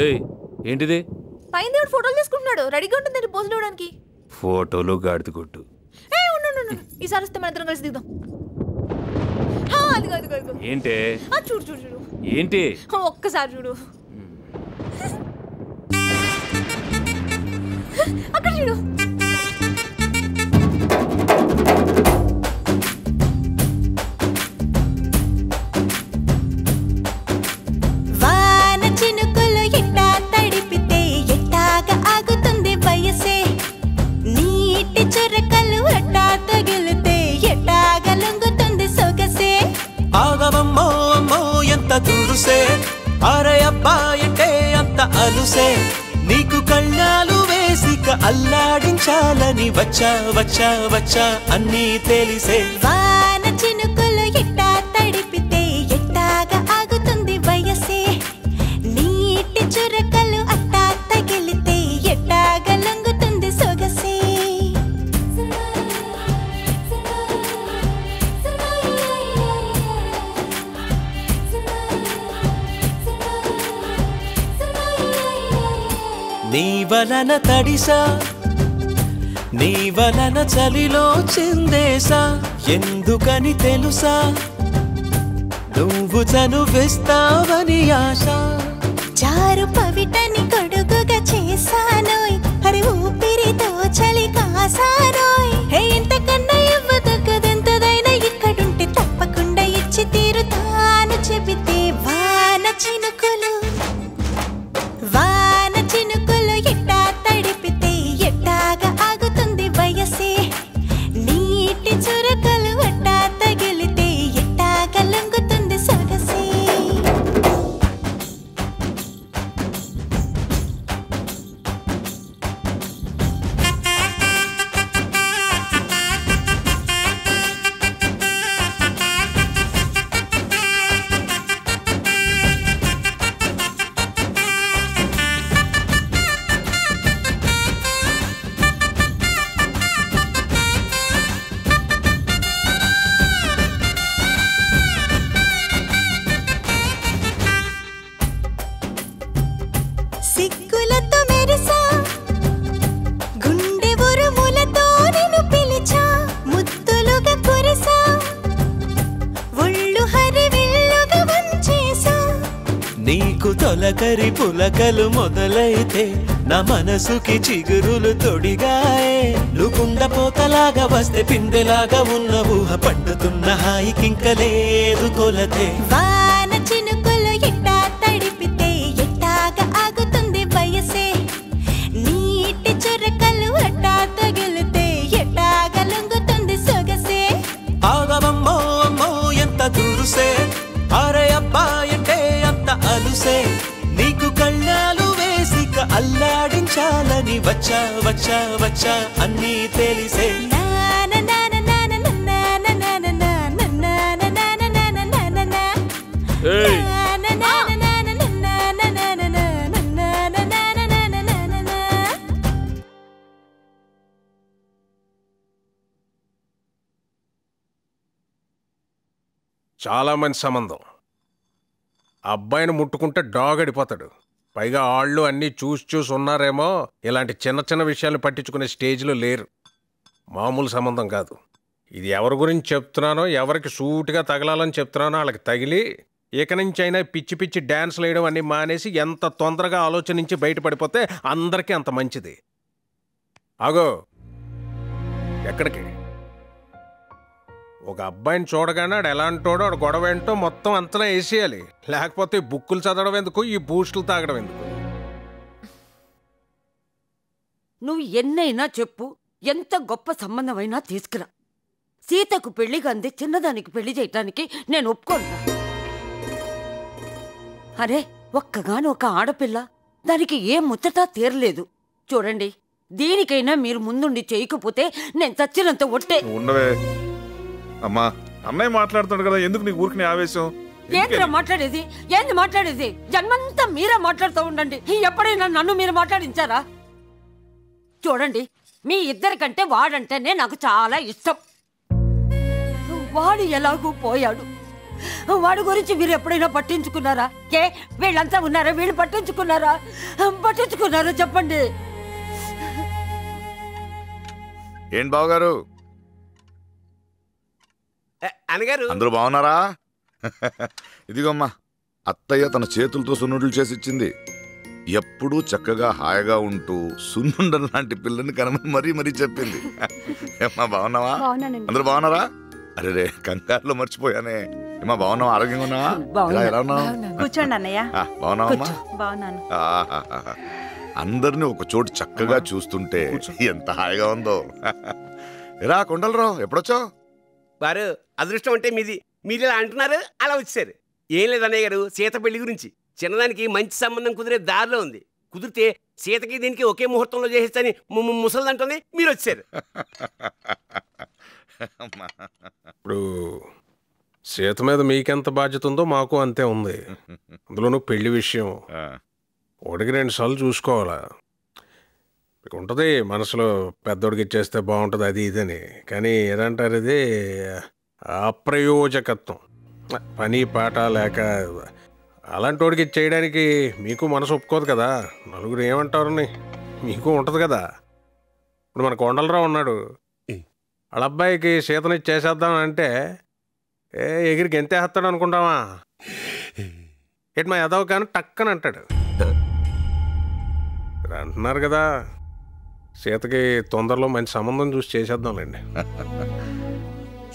G: ఏయ్ ఏంటిది?
I: పైన దేవుడు ఫోటోలు తీసుకుంటున్నాడు. రెడీగా ఉంటుంది పోజులు ఇవ్వడానికి.
G: ఫోటోలు గాడిద కొట్టు.
I: ఈసారి వస్తే మన ఇద్దరం కలిసి దిగుదాం.
G: ఏంటే?
I: చూడు చూడు చూడు.
G: ఏంటి?
I: ఒక్కసారి చూడు. అక్కడ చూడు.
M: చినుకులు ఎట్టా తడిపితే ఎట్టాగా ఆగుతుంది వయసే, నీటి చురకలు అట్టా తగిలితే ఎట్టాగా లొంగుతుంది సొగసే.
A: ఆగవమ్మో అమ్మో ఎంత దురుసే, అరే అబ్బాయంటే అంత అలుసే, నీకు కళ్ళాలు వేసిక అల్లాడించాలని వచ్చా వచ్చా వచ్చా అన్నీ తెలిసే.
M: వాన చినుకులు ఎట్టా తడిపితే ఎట్టాగా ఆగుతుంది వయసే, నీటి చురకలు అట్టా తగిలితే ఎట్టాగా లొంగుతుంది సొగసే.
A: నీ వలన తడిసా, నీ వలన చలిలో చిందేసా, ఎందుకని తెలుసా నువ్వు చనువిస్తావని ఆశ.
M: చారు పవిటని కొడుకుగా చేశానోయ్, అరే ఊపిరితో చలి కాసానోయ్. ఇంతకన్నా ఇవ్వదగ్గదెంతదైనా ఇక్కడుంటే తప్పకుండా ఇచ్చి తీరుతాను చెబితే. వాన చినుకులు వాన చినుకులు ఎట్టా తడిపితే ఎట్టాగా ఆగుతుంది వయసే, నీటి చురకలు అట్టా తగిలితే ఎట్టాగా లొంగుతుంది సొగసే. సిగ్గులతో మెరిసా, గుండె ఉరుములతో నిన్ను పిలిచా, ముద్దులుగా కురిసా, ఒళ్ళు హరివిల్లుగా వంచేసా.
A: నీకు తొలకరి పులకలు మొదలైతే నా మనసుకి చిగురులు తొడిగాయే. నుకుండ పోతలాగా వస్తే పిందెలాగా ఉన్న ఊహ పండుతున్న హాయికింక లేదు కొలతే.
M: వాన చినుకులు ఎట్టా తడిపితే ఎట్టాగా ఆగుతుంది వయసే, నీటి చురకలు అట్టా తగిలితే ఎట్టాగా లొంగుతుంది సొగసే.
A: ఆగవమ్మో అమ్మో ఎంత దురుసే, అరే అబ్బాయంటే అంత అలుసే, నీకు కళ్ళాలు వేసిక అల్లాడించాలని వచ్చా వచ్చా వచ్చా అన్నీ తెలిసే.
U: చాలా మంచి సంబంధం. అబ్బాయిని ముట్టుకుంటే డాగడిపోతాడు. పైగా ఆళ్ళు అన్నీ చూసి ఉన్నారేమో, ఇలాంటి చిన్న చిన్న విషయాలు పట్టించుకునే స్టేజ్లో లేరు. మామూలు సంబంధం కాదు ఇది. ఎవరి గురించి చెప్తున్నానో, ఎవరికి సూటిగా తగలాలని చెప్తున్నానో వాళ్ళకి తగిలి ఇక నుంచి అయినా పిచ్చి పిచ్చి డ్యాన్స్లు వేయడం అన్నీ మానేసి ఎంత తొందరగా ఆలోచన నుంచి బయటపడిపోతే అందరికీ అంత మంచిది. ఆగో, ఎక్కడికి? ఒక అబ్బాయిని చూడగానే ఆడు ఎలాంటోడో, ఆడు గొడవ ఏంటో మొత్తం అంతలా వేసేయాలి. లేకపోతే బుక్కులు చదవడం ఎందుకు, ఈ బూస్టులు తాగడం ఎందుకు?
B: నువ్వు ఎన్నైనా చెప్పు, ఎంత గొప్ప సంబంధమైనా తీసుకురా. సీతకు పెళ్లిగా అంది చిన్నదానికి పెళ్లి చేయటానికి నేను ఒప్పుకోను. అరే, ఒక్కగాను ఒక ఆడపిల్ల, దానికి ఏ ముచ్చటా తీరలేదు. చూడండి, దీనికైనా మీరు ముందుండి చేయకపోతే నేను చచ్చినంత ఒట్టే.
Q: ఉండవే అమ్మా, అన్నయ్య మాట్లాడుతాడు కదా, ఎందుకు నీకు ఊరికి ఆవేశం?
B: ఏంద్రా మాట్లాడేది? ఏంది మాట్లాడేది? జన్మంతా మీరే మాట్లాడుతూ ఉండండి. ఎప్పుడైనా నన్ను మీరు మాట్లాడించారా? చూడండి, మీ ఇద్దరికంటే వాడంటేనే నాకు చాలా ఇష్టం. వాడు ఎలాగూ పోయాడు. వాడి గురించి మీరు ఎప్పుడైనా పట్టించుకున్నారా? వీళ్ళంతా ఉన్నారా? వీళ్ళు పట్టించుకున్నారా? చెప్పండి.
C: ఏంటి బావగారు, అందరూ బాగున్నారా? ఇదిగోమ్మా, అత్తయ్య తన చేతులతో సున్నుండలు చేసి ఇచ్చింది. ఎప్పుడూ చక్కగా హాయిగా ఉంటూ సున్నుండలు లాంటి పిల్లని కనమని మరీ చెప్పింది. ఏమ్మా, బాగున్నావా? అందరూ బాగున్నారా? అరే రే, కంగారులో మర్చిపోయానే. ఏమా, బాగున్నావా? ఆరోగ్యంగా ఉన్నావా? ఎలా ఉన్నావు?
V: కూర్చోండి అన్నయ్య.
C: బాగున్నావమ్మా?
V: బాగున్నాను.
C: అందరినీ ఒక చోటు చక్కగా చూస్తుంటే ఎంత హాయిగా ఉందో. ఎరా కొండలరావు, ఎప్పుడొచ్చావు?
W: వారు అదృష్టం అంటే మీరు ఇలా అంటున్నారు, అలా వచ్చారు. ఏం లేదు అన్నయ్య గారు, సీత పెళ్లి గురించి చిన్నదానికి మంచి సంబంధం కుదిరే దారిలో ఉంది. కుదిరితే సీతకి దీనికి ఒకే ముహూర్తంలో చేసేస్తని ముసలిదంటుంది, మీరు వచ్చారు.
U: ఇప్పుడు సీత మీద మీకెంత బాధ్యత ఉందో మాకు అంతే ఉంది. అందులోనూ పెళ్లి విషయం 1-2 సార్లు చూసుకోవాలా. ఉంటుంది మనసులో, పెద్దోడికి ఇచ్చేస్తే బాగుంటుంది అది ఇదని. కానీ ఏదంటారు, ఇది అప్రయోజకత్వం. పని పాట లేక అలాంటి వాడికి చేయడానికి మీకు మనసు ఒప్పుకోదు కదా. నలుగురు ఏమంటారని మీకు ఉంటుంది కదా. ఇప్పుడు మన కొండలరావు ఉన్నాడు, వాళ్ళ అబ్బాయికి సీతని చేసేద్దాం అంటే ఎగిరికి గెంతేస్తాడు అనుకుంటావా? ఏంటి మా ఎదవ కానీ టక్కని అంటాడు. అంటున్నారు కదా, సీతకి తొందరలో మంచి సంబంధం చూసి చేసేద్దాంలేండి.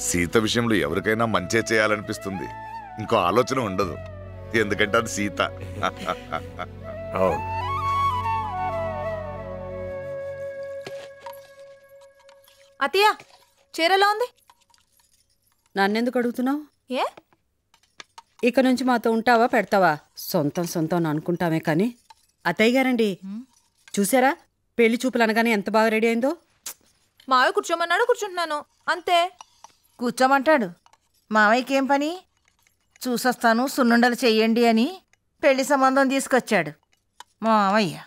C: సీత విషయంలో ఎవరికైనా మంచే చేయాలనిపిస్తుంది, ఇంకో ఆలోచన ఉండదు. ఎందుకంటే అది సీత.
U: అవును.
I: అత్తయ్య, చీరలా ఉంది.
H: నన్నెందుకు అడుగుతున్నావు?
I: ఏ,
H: ఇక నుంచి మాతో ఉంటావా పెడతావా? సొంతం అనుకుంటామే కానీ. అత్తయ్య గారండి, చూసారా పెళ్లి చూపులు అనగానే ఎంత బాగా రెడీ అయిందో.
I: మావయ్య కూర్చోమన్నాడు, కూర్చుంటున్నాను అంతే.
R: కూర్చోమంటాడు. మావయ్యకి ఏం పని? చూసొస్తాను, సున్నుండలు చెయ్యండి అని పెళ్లి సంబంధం తీసుకొచ్చాడు మావయ్య.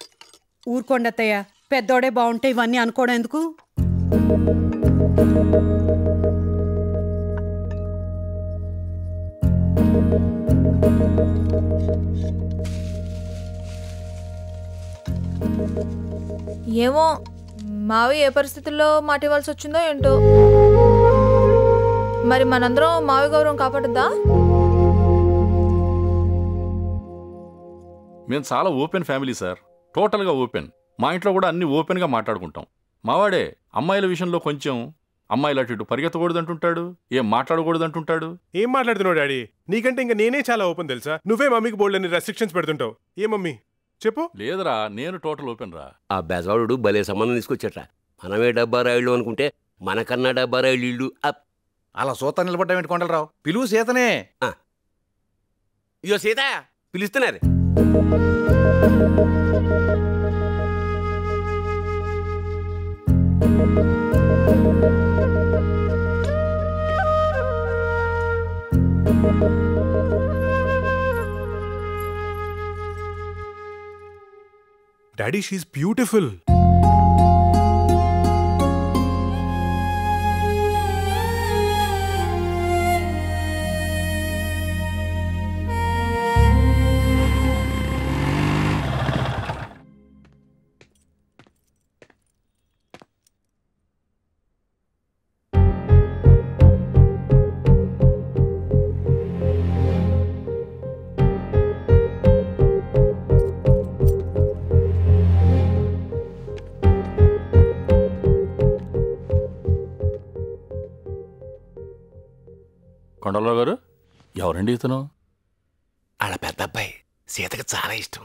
H: ఊరుకోండి అత్తయ్య, పెద్దోడే బాగుంటే ఇవన్నీ అనుకోవడం ఎందుకు?
I: ఏమో మావయ్య ఏ పరిస్థితుల్లో మాట ఇవ్వాల్సి వచ్చిందో ఏంటో. మరి మనందరం మావయ్య గౌరవం కాపాడుద్దా?
X: మేము చాలా ఓపెన్ ఫ్యామిలీ సార్, టోటల్గా ఓపెన్. మా ఇంట్లో కూడా అన్ని ఓపెన్గా మాట్లాడుకుంటాం. మావాడే అమ్మాయిల విషయంలో కొంచెం అమ్మాయిలు అటు ఇటు పరిగెత్తకూడదు అంటుంటాడు, ఏం మాట్లాడకూడదు అంటుంటాడు.
Y: ఏం మాట్లాడుతున్నావు డాడీ? నీకంటే ఇంకా నేనే చాలా ఓపెన్ తెలుసా? నువ్వే మమ్మీకి బోల్డ్ అని రెస్ట్రిక్షన్స్ పెడుతుంటావు. ఏ మమ్మీ చెప్పు.
X: లేదురా, నేను టోటల్ ఓపెన్ రా.
W: ఆ బెజవాడు భలే సంబంధం తీసుకొచ్చట. మనమే డబ్బా రాయిళ్ళు అనుకుంటే మనకన్నా డబ్బా రాయిళ్ళు ఇల్లు.
P: అలా సూత నిలబడ్డా కొండలరావు, పిలువు సీతనే.
W: ఇదో సీత పిలుస్తున్నారు.
Y: Daddy, she is beautiful.
X: కొండలరావు గారు ఎవరండి ఇతను?
W: వాళ్ళ పెద్ద అబ్బాయి సీతకి చాలా ఇష్టం.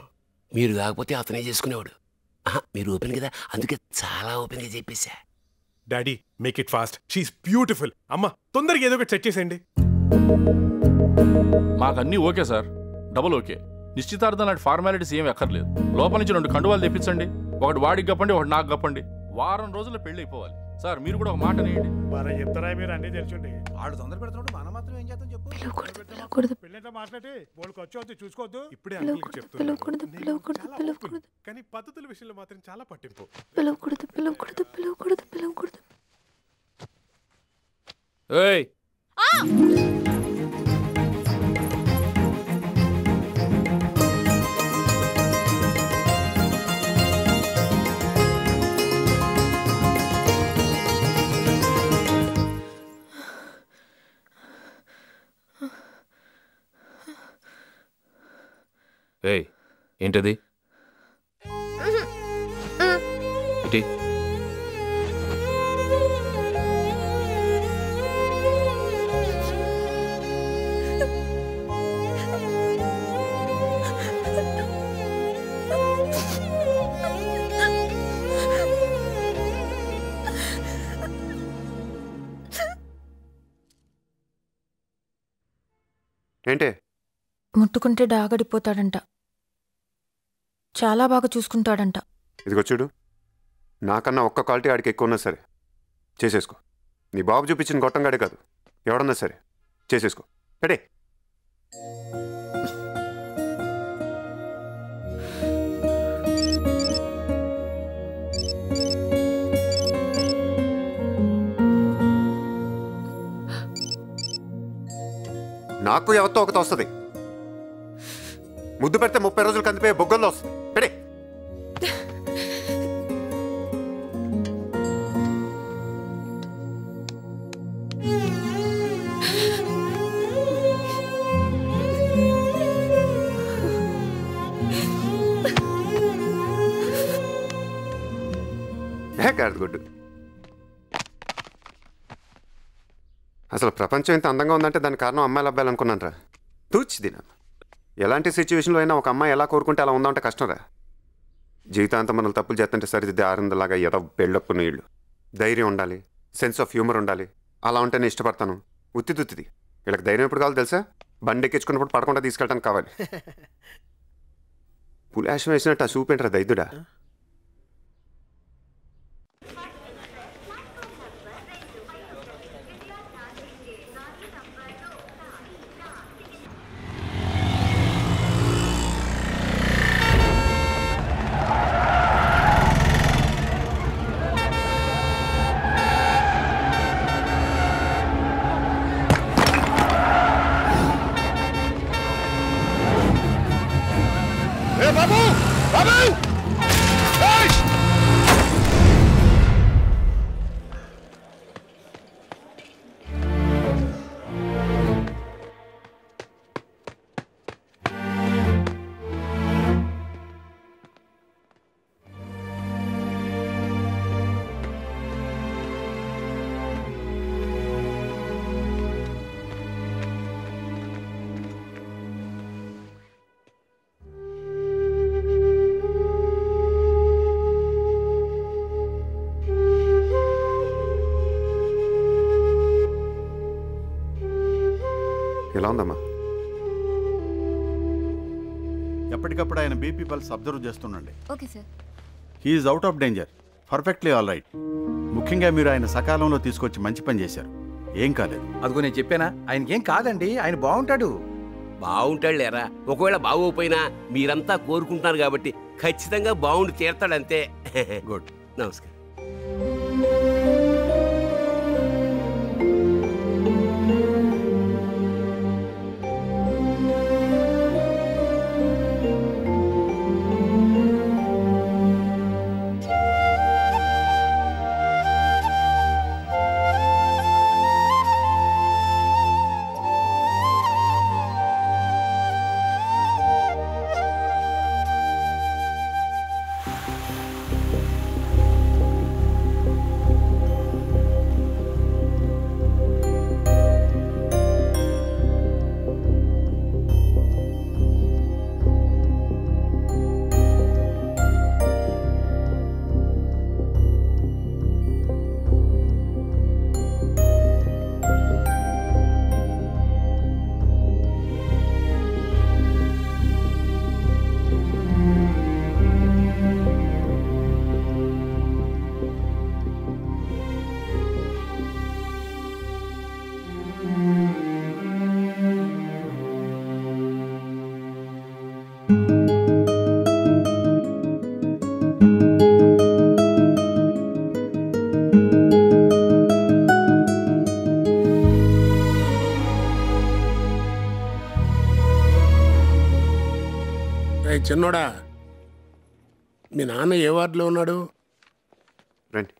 W: మీరు కాకపోతే అతనే చేసుకునేవాడు. మీరు ఓపెన్ కదా, అందుకే చాలా ఓపెన్గా చెప్పేశా.
Y: Daddy make it fast, she's beautiful. అమ్మ తొందరగా ఏదో ఒకటి సెట్ చేసేయండి.
X: మాకన్నీ ఓకే సార్, డబుల్ ఓకే. నిశ్చితార్థం లాంటి ఫార్మాలిటీస్ ఏమి ఎక్కర్లేదు. లోపల నుంచి 2 కండువాలు తెప్పించండి, ఒకటి వాడికి గప్పండి, ఒకటి నాకు గప్పండి. వారం రోజుల్లో పెళ్లి అయిపోవాలి. సార్ మీరు కూడా ఒక మాట నేయండి.
Y: చెప్తారా మీరు అన్నీ తెలుసుండి.
D: ఆడు తొందర పెడుతున్నాడు, మనం మాత్రం ఏం చేద్దాం చెప్పు.
Y: పెళ్ళంతా మాట్లాడి బోల్కి వచ్చి చూసుకోవద్దు. ఇప్పుడే అంకుల్కి చెప్తున్నా, కానీ పద్ధతుల విషయంలో మాత్రం చాలా పట్టింపు.
G: ఏయ్ ఏయ్ ఏంటది? ఇటీ
E: ఏంటే?
I: ముట్టుకుంటే డాగడిపోతాడంట, చాలా బాగా చూసుకుంటాడంట.
E: ఇదిగో చూడు, నాకన్నా ఒక్క క్వాలిటీ ఆడికి ఎక్కువ ఉన్నా సరే చేసేసుకో. నీ బాబు చూపించిన గొట్టంగాడే కాదు, ఎవడన్నా సరే చేసేసుకో. ఎడే నాకు ఎవరితో ఒకటి వస్తుంది. ముద్దు పెడితే 30 రోజులు కందిపోయే బొగ్గల్లో వస్తుంది. పెడే గాడిదగుడ్డు. అసలు ప్రపంచం ఇంత అందంగా ఉందంటే దానికి కారణం అమ్మాయిలు అబ్బాయిలు అనుకున్నాను రా. తూచిదినా ఎలాంటి సిచ్యువేషన్లో అయినా ఒక అమ్మాయి ఎలా కోరుకుంటే అలా ఉందంటే కష్టం రా. జీవితాంతం మనల్ని తప్పులు చేస్తుంటే సరిదిద్దే ఆనందలాగా ఏదో బిల్డప్ నీళ్ళు. ధైర్యం ఉండాలి, సెన్స్ ఆఫ్ హ్యూమర్ ఉండాలి. అలా ఉంటే నేను ఇష్టపడతాను. ఉత్తిది వీళ్ళకి ధైర్యం ఎప్పుడు కావాలి తెలుసా? బండి ఎక్కించుకున్నప్పుడు పడకుండా తీసుకెళ్ళడానికి కావాలి. పులాషం వేసినట్టు ఆ చూపేంట్రా దైదుడా. ఎలా ఉందమ్మా?
D: ఎప్పటికప్పుడు ఆయన బీపీ పల్స్ అబ్జర్వ్ చేస్తుండండి.
N: Okay sir.
D: He's out of danger, perfectly all right. ముఖ్యంగా మీరు ఆయన సకాలంలో తీసుకొచ్చి మంచి పని చేశారు. ఏం కాలేదు.
K: అదిగో నేను చెప్పానా, ఆయనకేం కాదండి, ఆయన బాగుంటాడు.
W: బాగుంటాడు లేరా. ఒకవేళ బాగోపోయినా మీరంతా కోరుకుంటున్నారు కాబట్టి ఖచ్చితంగా బాగుండి తీరతాడంతే.
D: గుడ్.
W: నమస్కారం.
Y: రే చిన్నోడా, మీ నాన్న ఏ వార్డులో ఉన్నాడు?
E: రండి.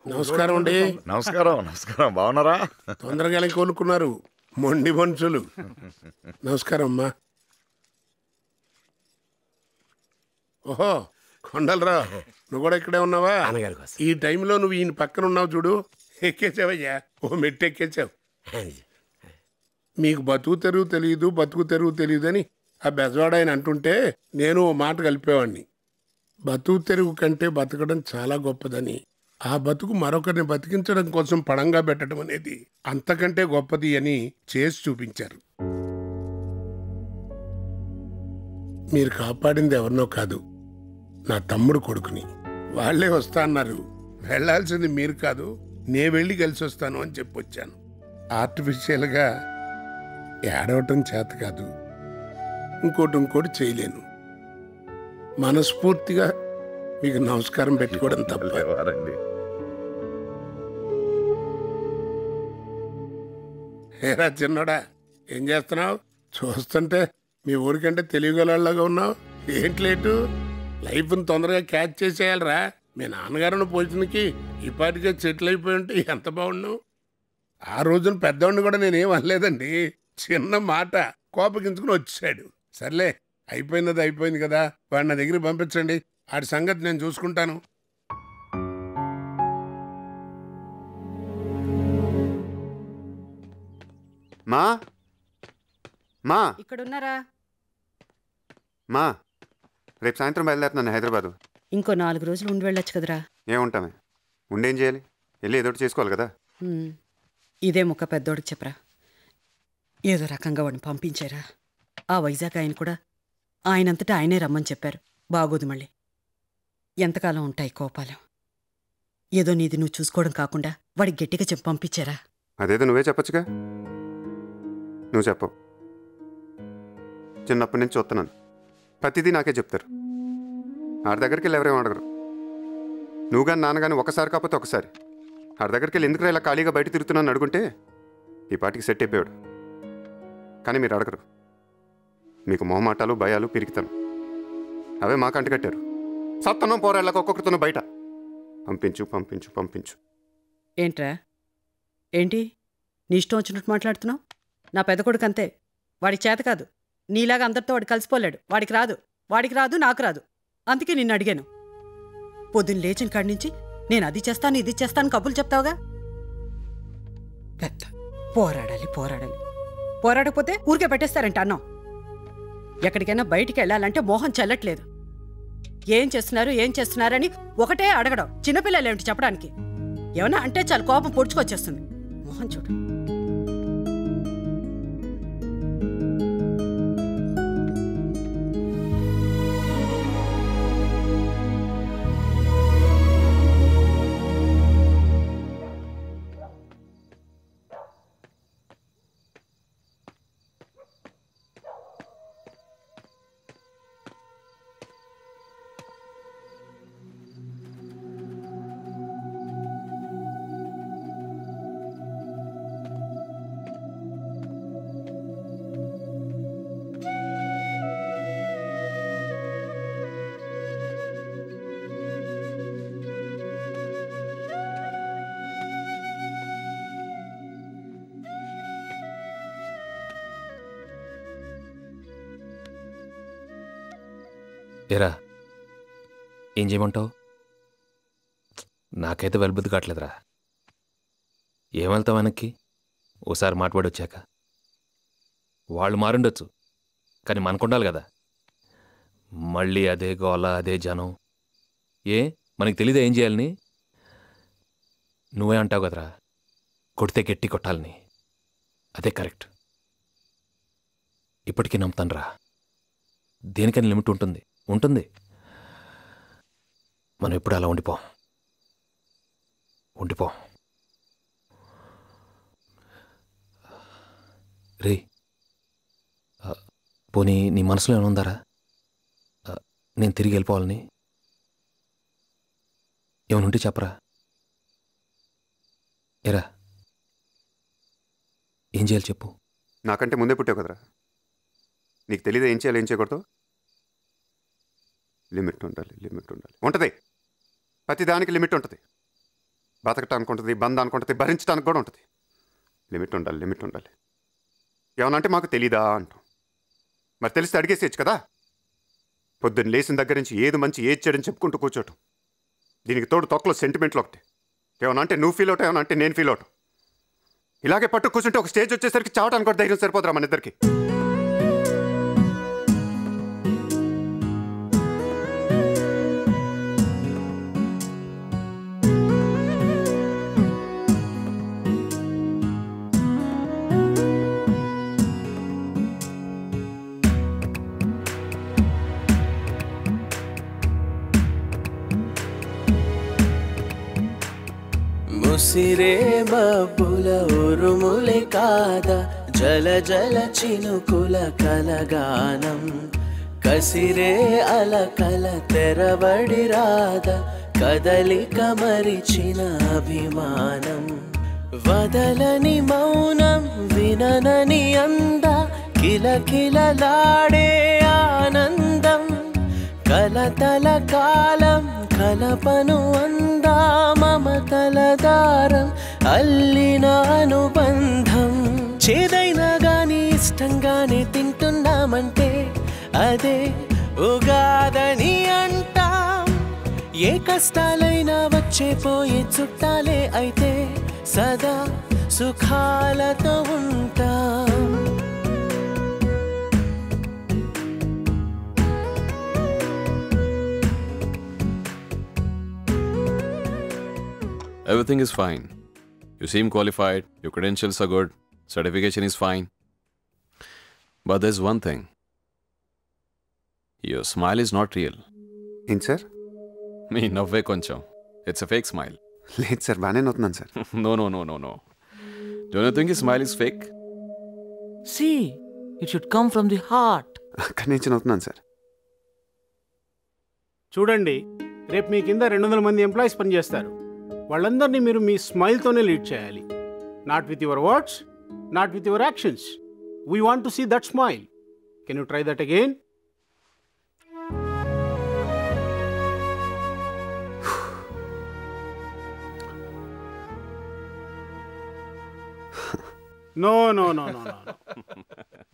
Y: నమస్కారం అండి.
C: నమస్కారం. నమస్కారం. బాగున్నారా?
Y: తొందరగా కోలుకున్నారు మొండి మనుషులు. నమస్కారం అమ్మా. ఓహో కొండలరా, నువ్వు కూడా ఇక్కడే ఉన్నావా? ఈ టైంలో నువ్వు ఈయన పక్కన ఉన్నావు చూడు. ఎక్కేసావయ్యా, ఓ మెట్టు ఎక్కేసావు. మీకు బతుకు తెరువు తెలియదు, బతుకు తెరువు తెలియదు అని ఆ బెజవాడ ఆయన అంటుంటే నేను ఓ మాట కలిపేవాడిని. బతుకు తెరువు కంటే బతకడం చాలా గొప్పదని, ఆ బతుకు మరొకరిని బతికించడం కోసం పడంగా పెట్టడం అనేది అంతకంటే గొప్పది అని చేసి చూపించారు. మీరు కాపాడింది ఎవరినో కాదు, నా తమ్ముడు కొడుకుని. వాళ్లే వస్తా అన్నారు. వెళ్లాల్సింది మీరు కాదు, నే వెళ్ళి కలిసి వస్తాను అని చెప్పొచ్చాను. ఆర్టిఫిషియల్గా ఏడవటం చేత కాదు, ఇంకోటి చేయలేను. మనస్ఫూర్తిగా మీకు నమస్కారం పెట్టుకోవడం తప్ప. ఏరా చిన్నోడా, ఏం చేస్తున్నావు? చూస్తుంటే మీ ఊరికంటే తెలియగలలాగా ఉన్నావు. ఏంటి లేటు? లైఫ్ని తొందరగా క్యాచ్ చేసేయాలరా. మీ నాన్నగారున్న పొజిషన్కి ఇప్పటికే సెటిల్ అయిపోయి ఉంటే ఎంత బాగున్నావు. ఆ రోజున పెద్దవాడిని కూడా నేనేం అనలేదండి, చిన్న మాట కోపగించుకుని వచ్చాడు. సర్లే, అయిపోయింది కదా, వాడు నా దగ్గరికి పంపించండి, ఆడి సంగతి నేను చూసుకుంటాను.
E: మా మా
H: ఇక్కడ ఉన్నారా?
E: మా రేపు సాయంత్రం బయలుదేరుతున్నాను హైదరాబాదు.
H: ఇంకో 4 రోజులు ఉండి వెళ్ళొచ్చు కదరా.
E: ఏముంటామే, ఉండేం చేయాలి, వెళ్ళి ఏదో ఒకటి చేసుకోవాలి కదా.
H: ఇదే ముక్క పెద్దోడికి చెప్పరా, ఏదో రకంగా వాడిని పంపించారా. ఆ వైజాగ్ ఆయన కూడా ఆయనంతటా ఆయనే రమ్మని చెప్పారు. బాగోదు మళ్ళీ. ఎంతకాలం ఉంటాయి కోపాలు? ఏదో నీది నువ్వు చూసుకోవడం కాకుండా వాడికి గట్టిగా చెప్పి పంపించారా.
E: అదేదో నువ్వే చెప్పొచ్చుగా. నువ్వు చెప్పవు. చిన్నప్పటి నుంచి చూస్తున్నాను, ప్రతిదీ నాకే చెప్తారు. ఆడి దగ్గరికి వెళ్ళి ఎవరేమో అడగరు. నువ్వు కానీ నాన్నగాని ఒకసారి కాకపోతే ఒకసారి ఆడి దగ్గరికి వెళ్ళి ఎందుకు ఇలా ఖాళీగా బయట తిరుగుతున్నాను అడుగుంటే ఈ పాటికి సెట్ అయిపోయాడు. కానీ మీరు అడగరు. మీకు మొహమాటాలు, భయాలు, పిరికితనం అవే మాకు అంటగట్టారు. సత్తనం పోరాళ్ళకు ఒక్కొక్కరితోనూ బయట పంపించు పంపించు పంపించు.
H: ఏంట్రా ఏంటి నీ ఇష్టం వచ్చినట్టు మాట్లాడుతున్నావు? నా పెద్ద కొడుకు అంతే, వాడికి చేత కాదు. నీలాగా అందరితో వాడు కలిసిపోలేడు. వాడికి రాదు నాకు రాదు. అందుకే నిన్ను అడిగాను. పొద్దున్న లేచిన కాడి నుంచి నేను అది చేస్తాను ఇది చేస్తాను కబుర్లు చెప్తావుగా. పెద్ద పోరాడాలి. పోరాడకపోతే ఊరికే పెట్టేస్తారంట అన్నం. ఎక్కడికైనా బయటికి వెళ్ళాలంటే మోహం చెల్లట్లేదు. ఏం చేస్తున్నారని ఒకటే అడగడం. చిన్నపిల్లలేమిటి చెప్పడానికి? ఏమన్నా అంటే చాలు కోపం పొడుచుకొచ్చేస్తుంది. మోహన్ చూడు.
G: ఏరా, ఏం చేయమంటావు? నాకైతే వెల్బుద్ధి కావట్లేదురా. ఏం వెళ్తావు వెనక్కి? ఓసారి మాట్లాడి వచ్చాక వాళ్ళు మారుండొచ్చు, కానీ మనకుండాలి కదా. మళ్ళీ అదే గోల, అదే జనం. మనకి తెలీదా ఏం చేయాలని? నువ్వే అంటావు కదరా, కొడితే గట్టి కొట్టాలని. అదే కరెక్ట్. ఇప్పటికీ నమ్ముతానురా, దేనికైనా లిమిట్ ఉంటుంది. మనం ఎప్పుడు అలా ఉండిపోం. రే, పోనీ నీ మనసులో ఏమైనా ఉందారా నేను తిరిగి వెళ్ళిపోవాలని? ఏమైనా ఉంటే చెప్పరా. ఏరా, ఏం చేయాలి చెప్పు.
E: నాకంటే ముందే పుట్టావు కదరా, నీకు తెలీదా ఏం చేయాలి ఏం చేయకూడదు. లిమిట్ ఉండాలి, లిమిట్ ఉండాలి. ఉంటుంది, ప్రతి దానికి లిమిట్ ఉంటుంది. బతకటానికి ఉంటుంది, బంధానికి ఉంటుంది, భరించడానికి కూడా ఉంటుంది. లిమిట్ ఉండాలి, లిమిట్ ఉండాలి. ఏమనంటే మాకు తెలీదా అంటాం. మరి తెలిస్తే అడిగేసేయచ్చు కదా. పొద్దున్న లేచిన దగ్గర నుంచి ఏది మంచి ఏది చెడని చెప్పుకుంటూ కూర్చోటం. దీనికి తోడు తొక్కలో సెంటిమెంట్లు ఒకటి. ఏమన్నా అంటే నువ్వు ఫీల్ అవుతావు, ఏమన్నా అంటే నేను ఫీల్ అవుతాం. ఇలాగే పట్టు కూర్చుంటే ఒక స్టేజ్ వచ్చేసరికి చావటానికి కూడా ధైర్యం సరిపోతురా మన ఇద్దరికి.
A: ముసిరే మబ్బుల ఉరుములే కాదా, జల జల చినుకుల కలగానం, కసిరే అలకల తెరబడి రాదా, కదలిక మరిచిన అభిమానం, వదలని మౌనం విననని అంద, కిలకిలలాడే ఆనందం, కలతల కాలం కలపను అందా, మమతల దారం అల్లిన అనుబంధం, చేదైనా గాని ఇష్టంగానే తింటున్నామంటే అదే ఉగాదని అంటాం. ఏ కష్టాలైనా వచ్చే పోయే చుట్టాలే అయితే సదా సుఖాలతో ఉంటాం.
F: Everything is fine. You seem qualified, your credentials are good, certification is fine. But there's one thing. Your smile is not real.
E: ఏం సార్?
F: మీ నవ్వే కొంచెం. It's a fake smile.
E: లేదు సార్, బాగానే నవ్వుతున్నాను sir.
F: No. Don't you think your smile is fake?
P: See, it should come from the heart.
E: అక్కడి నుంచి నవ్వుతున్నాను sir.
J: చూడండి, రేపు మీ కింద 200 మంది ఎంప్లాయీస్ పనిచేస్తారు. వాళ్ళందరినీ మీరు మీ స్మైల్తోనే లీడ్ చేయాలి. Not with your words, not with your actions. We want to see that smile. Can you try that again? No.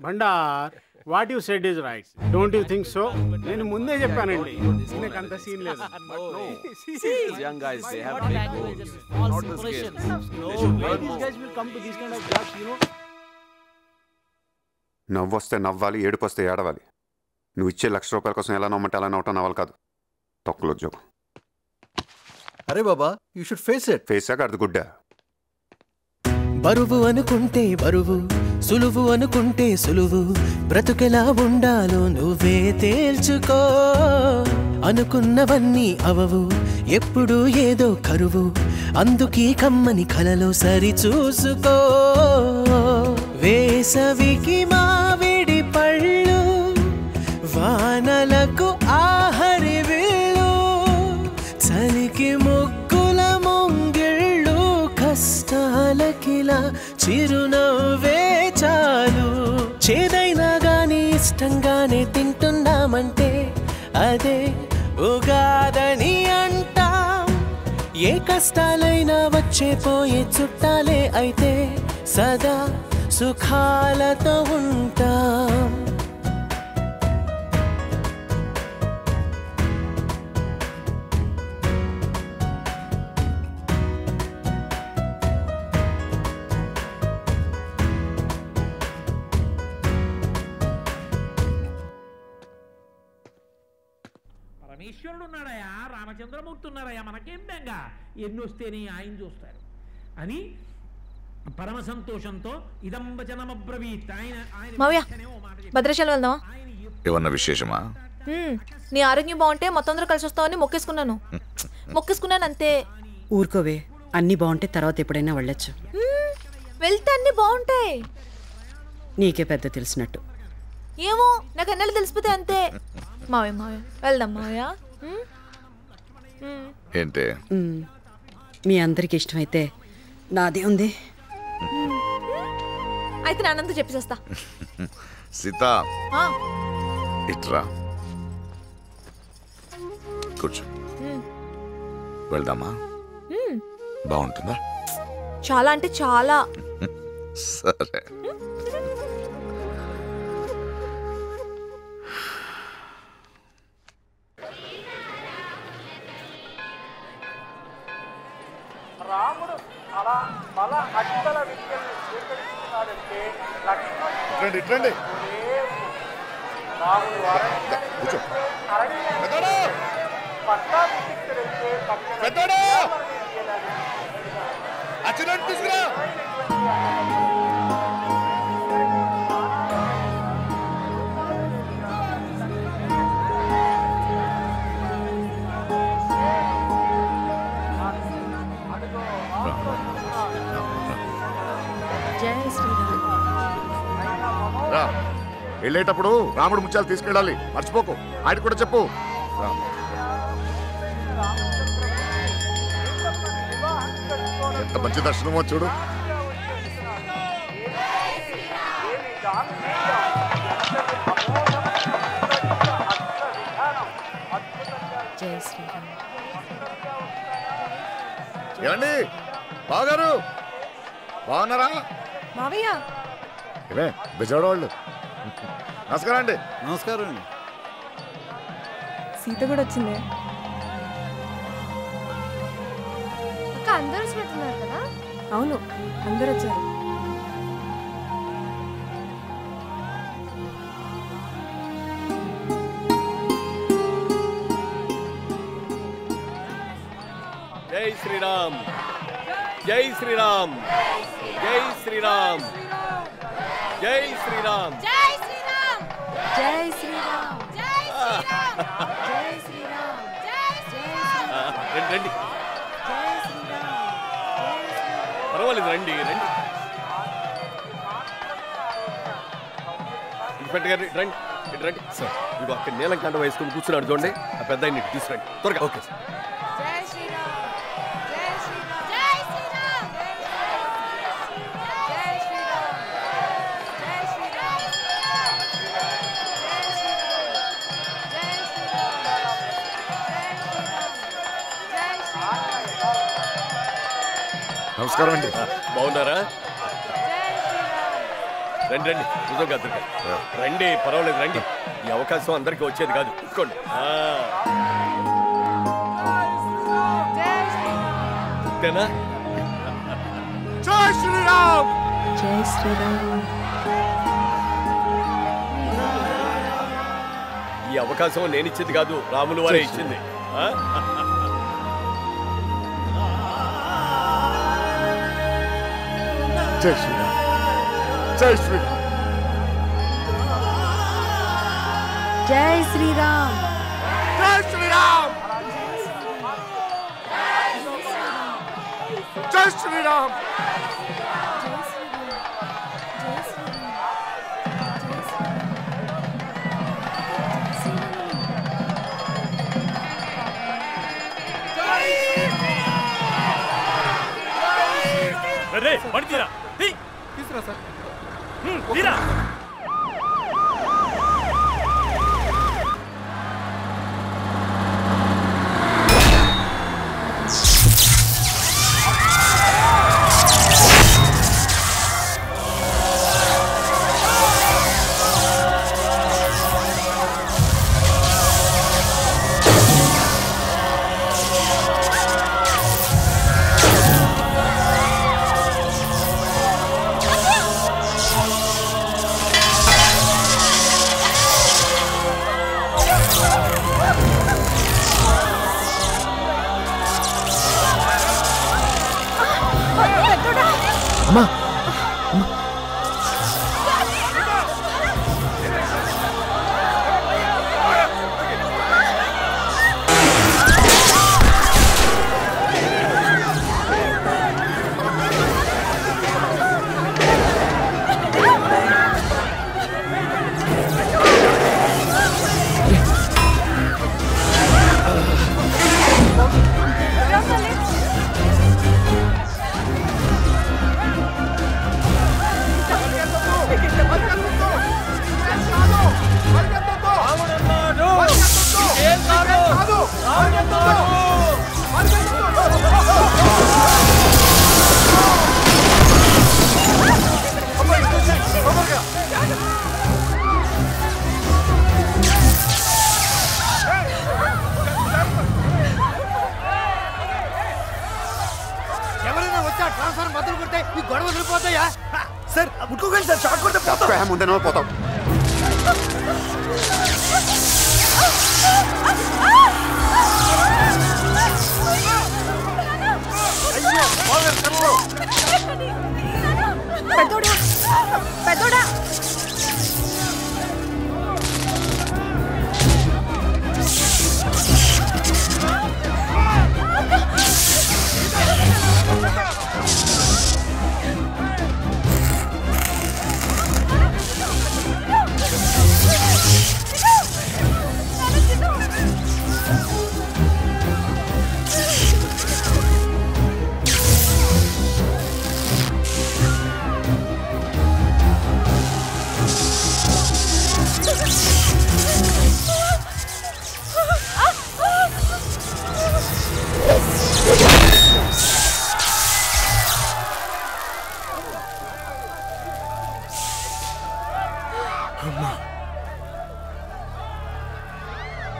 J: Bhandar, what you said is right. Don't you think so? నేను ముందే చెప్పానండి, నాకు అంత scene లేదు.
F: These young guys, they have big goals. Not the skills. They should learn
J: These
F: more.
J: guys will come to these kind of jobs, you know.
E: నవ్వు వస్తే నవ్వాలి, ఏడుపు వస్తే ఏడవాలి. నువ్వు ఇచ్చే ₹1,00,000 కోసం ఎలా నమ్మంటే అలా నవ్వటం నవ్వాలి కాదు. తొక్కలో ఉద్యోగం.
O: అరే బాబా, యూ షుడ్ ఫేస్ ఇట్.
E: ఫేసాక అది గుడ్డా.
A: బరువు అనుకుంటే బరువు, సులువు అనుకుంటే సులువు, బ్రతుకెలా ఉండాలో నువ్వే తేల్చుకో. అనుకున్నవన్నీ అవవు, ఎప్పుడు ఏదో కరువు, అందుకీ కమ్మని కలలో సరి చూసుకో. వేసవికి మావిడి పళ్ళు, వానలకు ఆహరి వేళ్ళు, చలికి ముగ్గుల ముంగిళ్ళు, కష్టాలకిలా చిరునవ్వే చాలు. చేదైనా గాని ఇష్టంగానే తింటున్నామంటే అదే ఉగాదని అంటాం. ఏ కష్టాలైనా వచ్చే పోయే చుట్టాలే అయితే సదా సుఖాలతో ఉంటాం.
T: పరమేశ్వరుడు ఉన్నాడయా, రామచంద్రమూర్తి ఉన్నారయ్యా, మనకేం బెంగ, ఎన్ని వస్తేనే ఆయన చూస్తారు అని పరమ సంతోషంతో ఇదం వచనమబ్రవీత్.
I: మావయ్య, భద్రాచలం వెళ్దాం.
C: ఏమన్నా విశేషమా?
I: నీ ఆరోగ్యం బాగుంటే మొత్తం అందరూ కలిసి వస్తామని మొక్కేసుకున్నాను అంతే.
H: ఊరుకోవే, అన్నీ బాగుంటే తర్వాత ఎప్పుడైనా వెళ్ళొచ్చు.
I: వెళ్తే అన్ని బాగుంటాయి.
H: నీకే పెద్ద తెలిసినట్టు.
I: ఏమో, నాకు అన్నలు తెలిసిపోతే అంతే. మావయ్య వెళ్దాం మావయ్య.
C: ఏంటే?
H: మీ అందరికి ఇష్టమైతే నాదే ఉంది.
I: అయితే నాన్నంతా చెప్పేసేస్తా.
C: సీత, ఇట్రా. కూర్చో. వెళ్దామా? బాగుంటుందా?
I: చాలా అంటే చాలా.
C: సరే.
L: రాముడు అలా బల అడ్డల విద్యను స్వీకరిస్తున్నాడంటే
C: రండి.
L: రాముడు పట్టాభిషిక్తుడంటే
C: తీసుకురా. వెళ్ళేటప్పుడు రాముడు ముత్యాలు తీసుకెళ్ళాలి, మర్చిపోకు. ఆయన కూడా చెప్పు. ఎంత మంచి దర్శనమో చూడు. ఏమండి బావగారు, బాగున్నారా?
I: మావయ్య
C: ఇవే బెజవాడ వాళ్ళు. నమస్కారం అండి.
O: నమస్కారం అండి.
I: సీత కూడా వచ్చిందే.
N: అక్క అందరూ వచ్చినట్టున్నారు కదా?
I: అవును, అందరూ వచ్చారు.
M: జై శ్రీరామ్, జై శ్రీరామ్, జై శ్రీరామ్, జై శ్రీరామ్,
N: జై శ్రీరామ్,
I: జై శ్రీరామ్,
N: జై శ్రీరామ్, జై శ్రీరామ్, జై శ్రీరామ్,
M: రండి. పర్వాలేదు, రండి. ఇన్స్పెక్టర్ గారు రండి, ఇటు రండి. సార్ ఇదిగో అక్కడ నీలం కండ వేసుకుని కూర్చున్నాడు చూడండి, ఆ పెద్ద ఆయన తీసుకురండి త్వరగా. Okay sir.
N: జై శ్రీరామ్, జై శ్రీరామ్, జై శ్రీరామ్, జై శ్రీరామ్, జై శ్రీరామ్,
C: నమస్కారం అండి.
M: బాగున్నారా? రండి నిజంగా రండి, పర్వాలేదు రండి. ఈ అవకాశం అందరికీ వచ్చేది కాదు. కూర్చోండి. అంతేనా?
C: జై శ్రీరామ్,
I: జై శ్రీరామ్.
M: ఈ అవకాశం నేను ఇచ్చింది కాదు, రాములు వారే ఇచ్చింది.
C: జై శ్రీరామ్, జై శ్రీరామ్,
I: జై శ్రీరామ్,
C: జై శ్రీరామ్, జై శ్రీరామ్.
G: తీసుకురా సార్. తీరా.
K: సార్ ముట్టుకోకండి సార్, షాక్ కొడితే పోతాం.
E: ముందే నువ్వు పోతావు.
I: పెద్దోడా పెద్దోడా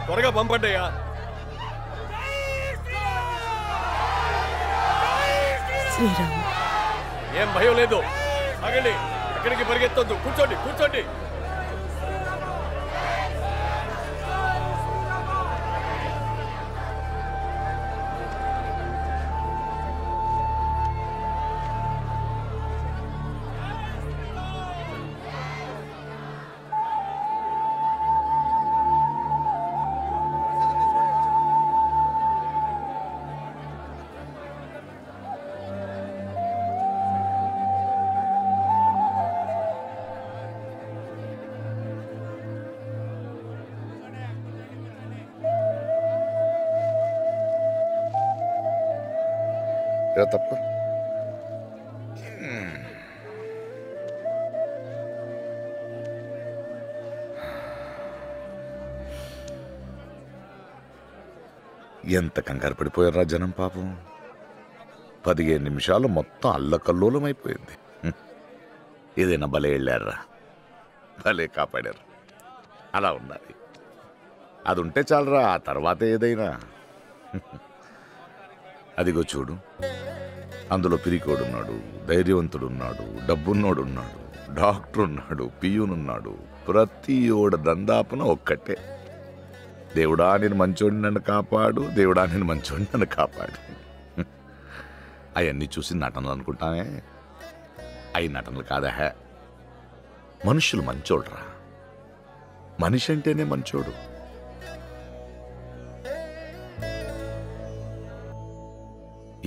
M: త్వరగా పంపండియా.
H: శ్రీరామ్,
M: ఏం భయం లేదు. ఆగండి, ఎక్కడికి పరిగెత్తొద్దు. కూర్చోండి కూర్చోండి.
C: ఇలా తప్ప ఎంత కంగారు పడిపోయారా జనం పాపం. 15 నిమిషాలు మొత్తం అల్లకల్లోలం అయిపోయింది. ఏదైనా భలే వెళ్ళారా, భలే కాపాడారు. అలా ఉండాలి. అది ఉంటే చాలరా, ఆ తర్వాత ఏదైనా. అదిగో చూడు, అందులో పిరికోడున్నాడు, ధైర్యవంతుడున్నాడు, డబ్బున్నోడున్నాడు, డాక్టర్ ఉన్నాడు, పియూనున్నాడు. ప్రతి ఓడ దందాపున ఒక్కటే, దేవుడా నేను మంచోడిని నన్ను కాపాడు, దేవుడా నేను మంచోడిని నన్ను కాపాడు. అవన్నీ చూసి నటనలు అనుకుంటానే, అవి నటనలు కాదా. మనుషులు మంచోడురా. మనిషి అంటేనే మంచోడు.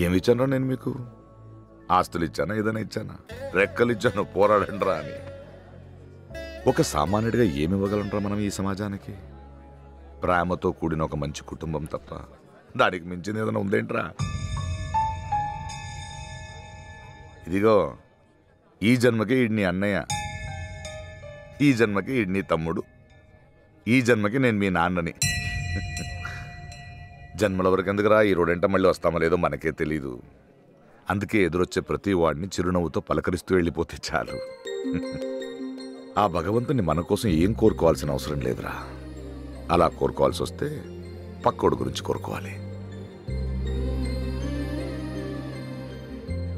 C: ఏమి ఇచ్చానో నేను మీకు? ఆస్తులు ఇచ్చానా, ఏదైనా ఇచ్చానా? రెక్కలు ఇచ్చాను, పోరాడండ్రా అని. ఒక సామాన్యుడిగా ఏమి ఇవ్వగలంరా మనం ఈ సమాజానికి? ప్రేమతో కూడిన ఒక మంచి కుటుంబం తప్ప దానికి మించింది ఏదైనా ఉందేంట్రా? ఇదిగో, ఈ జన్మకి ఈడ్ని అన్నయ్య, ఈ జన్మకి ఈడ్ని తమ్ముడు, ఈ జన్మకి నేను మీ నాన్నని. జన్మల వరకు ఎందుకురా, ఈ రోడెంట మళ్ళీ వస్తామో లేదో మనకే తెలీదు. అందుకే ఎదురొచ్చే ప్రతి వాడిని చిరునవ్వుతో పలకరిస్తూ వెళ్ళిపోతే చాలు. ఆ భగవంతుని మన కోసం ఏం కోరుకోవాల్సిన అవసరం లేదురా. అలా కోరుకోవాల్సి వస్తే పక్కోడు గురించి కోరుకోవాలి.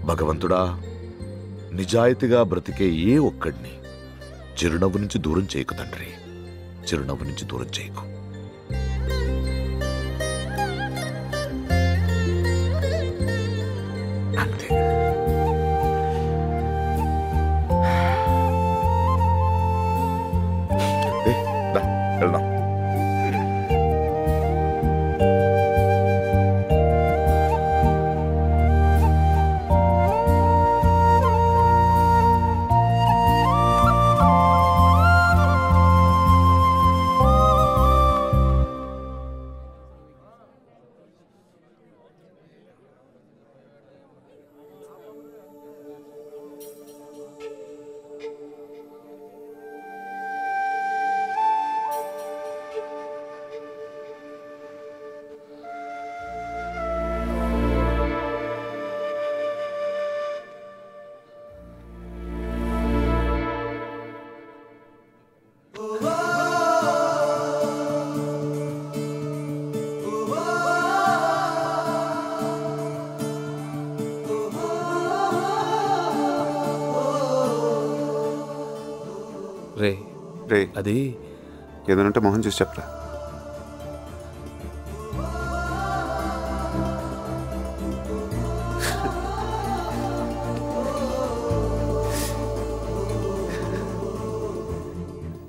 C: భగవంతుడా, నిజాయితీగా బ్రతికే ఏ ఒక్కడిని చిరునవ్వు నుంచి దూరం చేయకు తండ్రి, చిరునవ్వు నుంచి దూరం చేయకు. అంతే. వెళ్దాం.
G: రే
E: రే
G: అది
E: ఏదనంటే మొహం చూసి చెప్పరా.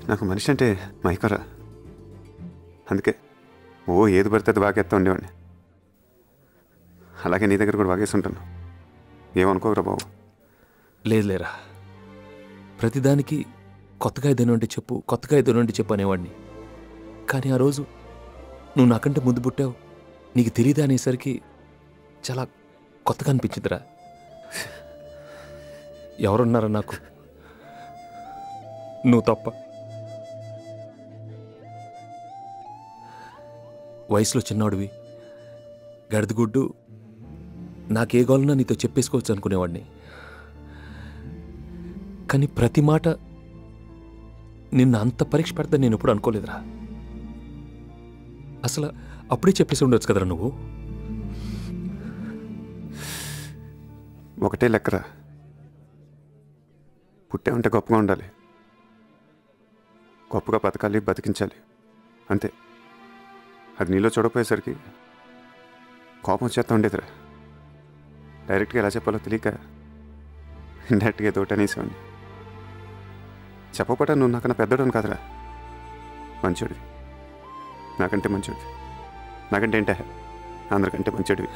E: నాకు మనిషి అంటే మైకరా, అందుకే ఏది పడితే అది బాగేస్తా ఉండేవాడిని. అలాగే నీ దగ్గర కూడా బాగేసి ఉంటాను. ఏమనుకోకరా బాబు.
G: లేదులేరా, ప్రతిదానికి కొత్తగా ఏదైనా ఉంటే చెప్పు, కొత్తగా ఏదైనా ఉంటే చెప్పు అనేవాడిని. కానీ ఆ రోజు నువ్వు నాకంటే ముందు పుట్టావు, నీకు తెలియదా అనేసరికి చాలా కొత్తగా అనిపించిందిరా. ఎవరున్నారా నాకు, నువ్వు తప్ప. వయసులో చిన్నవాడివి, గడిదిగుడ్డు, నాకే గోలన్నా నీతో చెప్పేసుకోవచ్చు అనుకునేవాడిని. కానీ ప్రతి మాట నిన్ను అంత పరీక్ష పెడతా నేను ఎప్పుడు అనుకోలేదురా. అసలు అప్పుడే చెప్పేసి ఉండొచ్చు కదరా నువ్వు.
E: ఒకటే లెక్కరా, పుట్టే ఉంటే గొప్పగా ఉండాలి, గొప్పగా బతకాలి, బతికించాలి, అంతే. అది నీలో చూడకపోయేసరికి కోపం వచ్చేస్తా ఉండేదిరా. డైరెక్ట్గా ఎలా చెప్పాలో తెలియక ఇండైరెక్ట్గా తోట అనేసేవాడిని. చెప్పపట నువ్వు నాకన్నా పెద్దోడని కాదురా, మంచోడివి, నాకంటే మంచోడివి, నాకంటే ఏంటే అందరికంటే మంచోడివి.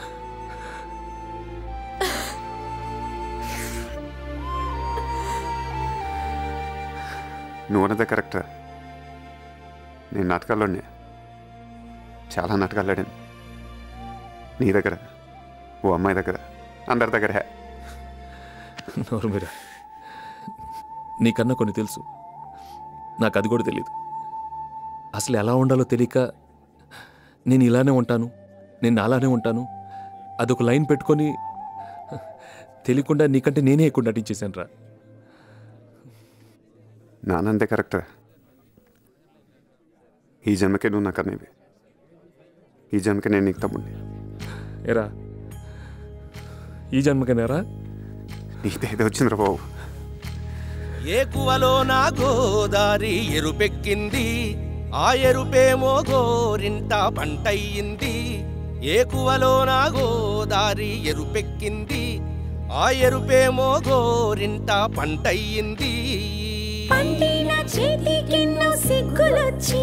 E: నువ్వు అన్నదే కరెక్టరా. నేను నాటకాల్లోనే చాలా నాటకాలు ఆడాను. నీ దగ్గర, ఓ అమ్మాయి దగ్గర, అందరి దగ్గర.
G: నోరు మీరా, నీకన్నా కొన్ని తెలుసు, నాకు అది కూడా తెలియదు. అసలు ఎలా ఉండాలో తెలియక నేను ఇలానే ఉంటాను, నేను అలానే ఉంటాను, అదొక లైన్ పెట్టుకొని తెలియకుండా నీకంటే నేనే ఎక్కువ నటించేశాను రా.
E: నానందే కరెక్టరా. ఈ జన్మకే నువ్వు నాకు అనేవి, ఈ జన్మకే నేను నీకు తమ్ముడిని.
G: ఏరా, ఈ జన్మకేనారా?
E: నీదేదో వచ్చిందిరా బాబు.
A: ఏకువలో నా గోదారి ఎరుపెక్కింది, ఆ ఎరుపేమో గోరింట పంటయ్యింది. ఏకువలో నా గోదారి ఎరుపెక్కింది, ఆ ఎరుపేమో గోరింట పంటయ్యింది.
B: పండిన చేతికెన్నో సిగ్గులొచ్చి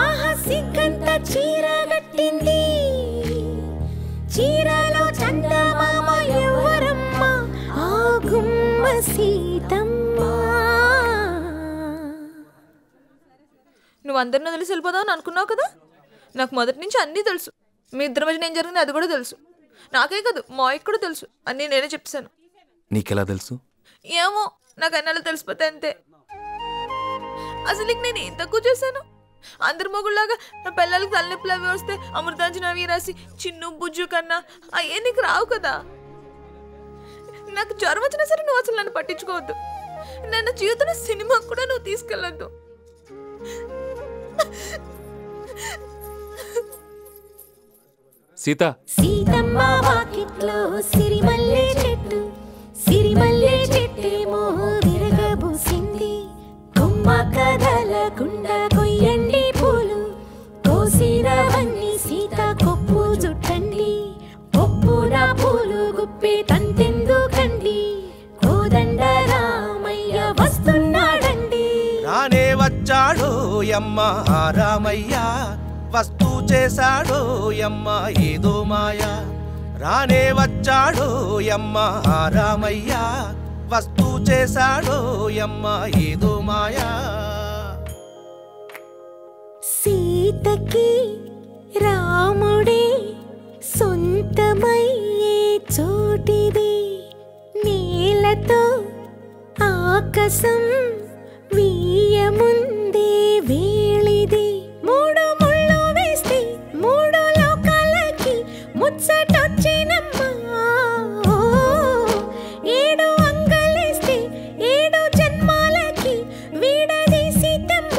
B: ఆహా సిగ్గంత చీరగట్టింది. చీరలో చందమామ ఎవరమ్మ, ఆ గుమ్మ సీతమ్మ.
I: నువ్వు అందరిని వదిలేసి వెళ్ళిపోదావు అని అనుకున్నావు కదా. నాకు మొదటి నుంచి అన్నీ తెలుసు. మీ ఇద్దరి మధ్యన ఏం జరిగింది అది కూడా తెలుసు. నాకే కాదు మా అయ్యకి కూడా తెలుసు. అన్నీ నేనే చెప్తాను.
G: నీకెలా తెలుసు?
I: ఏమో, నాకు అన్నలు తెలిసిపోతే అంతే. అసలు నీకు నేను ఏం తక్కువ చేశాను? అందరి మొగుళ్ళలాగా నా పిల్లలకి తలనొప్పులు అవి వస్తే అమృతాంజన అవి రాసి చిన్ను బుజ్జు కన్నా అయ్యే నీకు రావు కదా. నాకు జ్వరం వచ్చినా సరే నువ్వు అసలు నన్ను పట్టించుకోవద్దు. నన్ను జీవితంలో సినిమాకు కూడా నువ్వు తీసుకెళ్ళొద్దు.
G: సీత,
B: సీతమ్మ వాకిట్లో సిరిమల్లె చెట్టు, సిరిమల్లె చెట్టేమో విరగబూసింది. కొమ్మ కదలకుండా కొయ్యండి పూలు, కోసినవన్నీ సీత కొప్పు చుట్టండి. కొప్పున పూలు గుప్పే తంతెందుకండి, కోదండ రామయ్య వస్తున్నాడండి.
A: రానే వచ్చాడో యమ్మ రామయ్య, వస్తూ చేశాడో యమ్మ ఏదో మాయ. రానే వచ్చాడో యమ్మ రామయ్య, వస్తూ చేశాడో యమ్మ ఏదో మాయా.
B: సీతకి రాముడే సొంతమయ్యే చోటిది, నేలతో ఆకాశం వీయముందే వేళిది. మూడు ముళ్ళు వేస్తే మూడు లోకాలకి ముచ్చటొచ్చినమ్మా. ఏడు అంగలేస్తే ఏడు జన్మాలకి వీడది సీతమ్మ.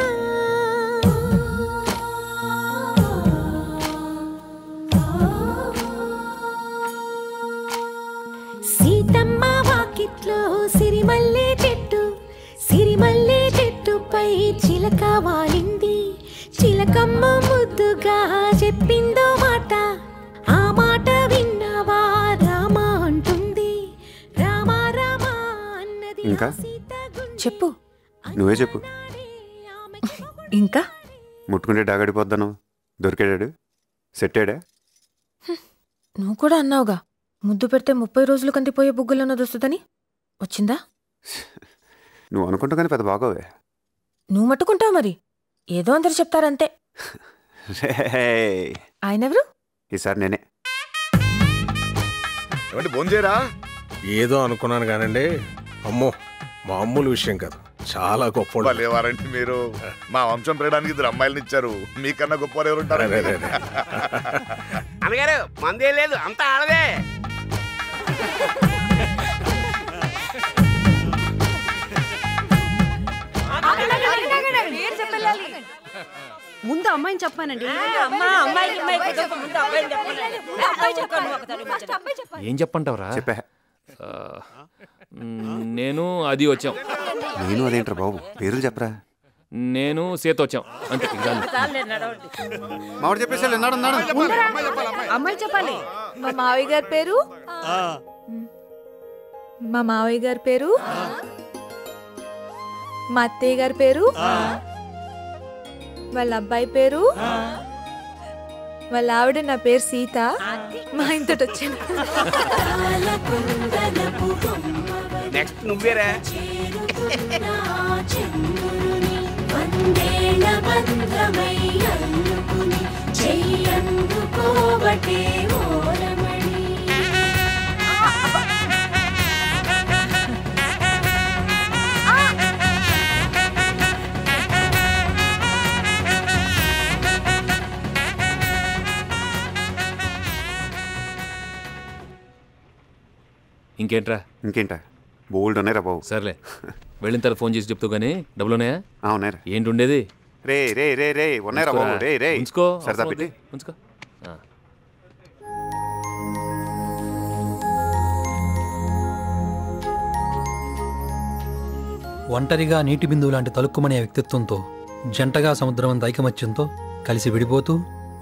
B: సీతమ్మ వాకిట్లో సిరిమల్లె చెట్టు, సిరిమల్లె చెట్టుపై వాలింది చిలకమ్మ ముద్దుగా చెప్పిందో మాట ఆ మాట విన్నవా రామా అంటుంది రామా రామా అన్నది
E: ఇంకా
I: చెప్పు
E: నువ్వే చెప్పు.
I: ఇంకా
E: ముట్టుకుంటే డాగడిపోద్దాను దొరికాడాడు సెట్టాడా?
I: నువ్వు కూడా అన్నావుగా ముద్దు పెడితే 30 రోజులు కందిపోయే బుగ్గులన్నది వస్తుందని. వచ్చిందా?
E: నువ్వు అనుకుంటా కానీ పెద్ద బాగోవే.
I: నువ్వు మట్టుకుంటావు మరి. ఏదో అందరు చెప్తారంతే. ఆయనెవరు?
E: ఈసారి నేనే.
C: భోంచేరా?
K: ఏదో అనుకున్నాను కానండి, అమ్మో మామూలు విషయం కాదు, చాలా గొప్ప
C: లేవారంటే మీరు. మా వంశం పెరగడానికి 2 అమ్మాయిలను ఇచ్చారు, మీకన్నా గొప్పవారు ఎవరుంటారు?
W: అన్నగారు మందే లేదు, అంతా ఆడదే.
H: ముందు అమ్మాయిని చెప్పానండి.
G: ఏం చెప్పంటావురా?
E: చెప్పా.
G: నేను అది వచ్చాం.
E: నేను అదేంట్రా బాబు, పేర్లు చెప్పరా.
G: నేను సీత వచ్చాం అంతే.
D: మావాడు చెప్పేసి
H: అమ్మాయి చెప్పాలి.
I: మా మావయ్య గారి పేరు, మా మావయ్య గారి పేరు, మా అత్తయ్య గారి పేరు, వాళ్ళ అబ్బాయి పేరు, వాళ్ళ ఆవిడ నా పేరు సీత. మా ఇంతటి వచ్చాను.
W: నెక్స్ట్ నువ్వేరా?
G: ఇంకేంట్రా?
E: బోల్డ్ ఉన్నాయిరా బాబు.
G: సర్లే, వెళ్ళిన తర్వాత ఫోన్ చేసి చెప్తావు కానీ డబ్బులు ఉన్నాయా?
E: ఉన్నాయిరా.
G: ఏంటి ఉండేది?
E: రే రే రే రే ఉన్నాయిరా బాబు. రే రే
G: ఉంచుకో,
E: సరదా పెట్టి
G: ఉంచుకో.
Q: ఒంటరిగా నీటి బిందువు లాంటి తలుక్కుమనే వ్యక్తిత్వంతో, జంటగా సముద్రమంత ఐకమత్యంతో కలిసి విడిపోతూ,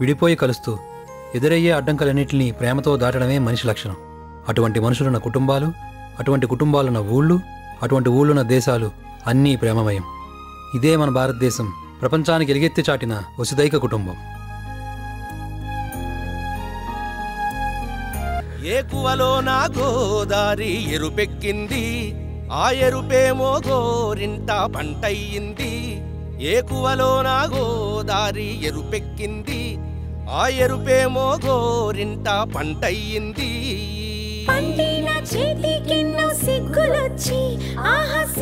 Q: విడిపోయి కలుస్తూ, ఎదురయ్యే అడ్డంకులన్నింటినీ ప్రేమతో దాటడమే మనిషి లక్షణం. అటువంటి మనుషులున్న కుటుంబాలు, అటువంటి కుటుంబాలున్న ఊళ్ళు, అటువంటి ఊళ్ళున్న దేశాలు అన్నీ ప్రేమమయం. ఇదే మన భారతదేశం ప్రపంచానికి ఎలుగెత్తి చాటిన వసుదైక కుటుంబం.
A: ఏకువలో నా గోదారి ఎరుపెక్కింది, ఆ ఎరుపేమో గోరింట పంటయ్యింది. ఏకువలో నా గోదారి ఎరుపెక్కింది, ఆ ఎరుపేమో గోరింట పంటయ్యింది.
B: పండిన చేతికెన్నో సిగ్గులొచ్చి ఆహా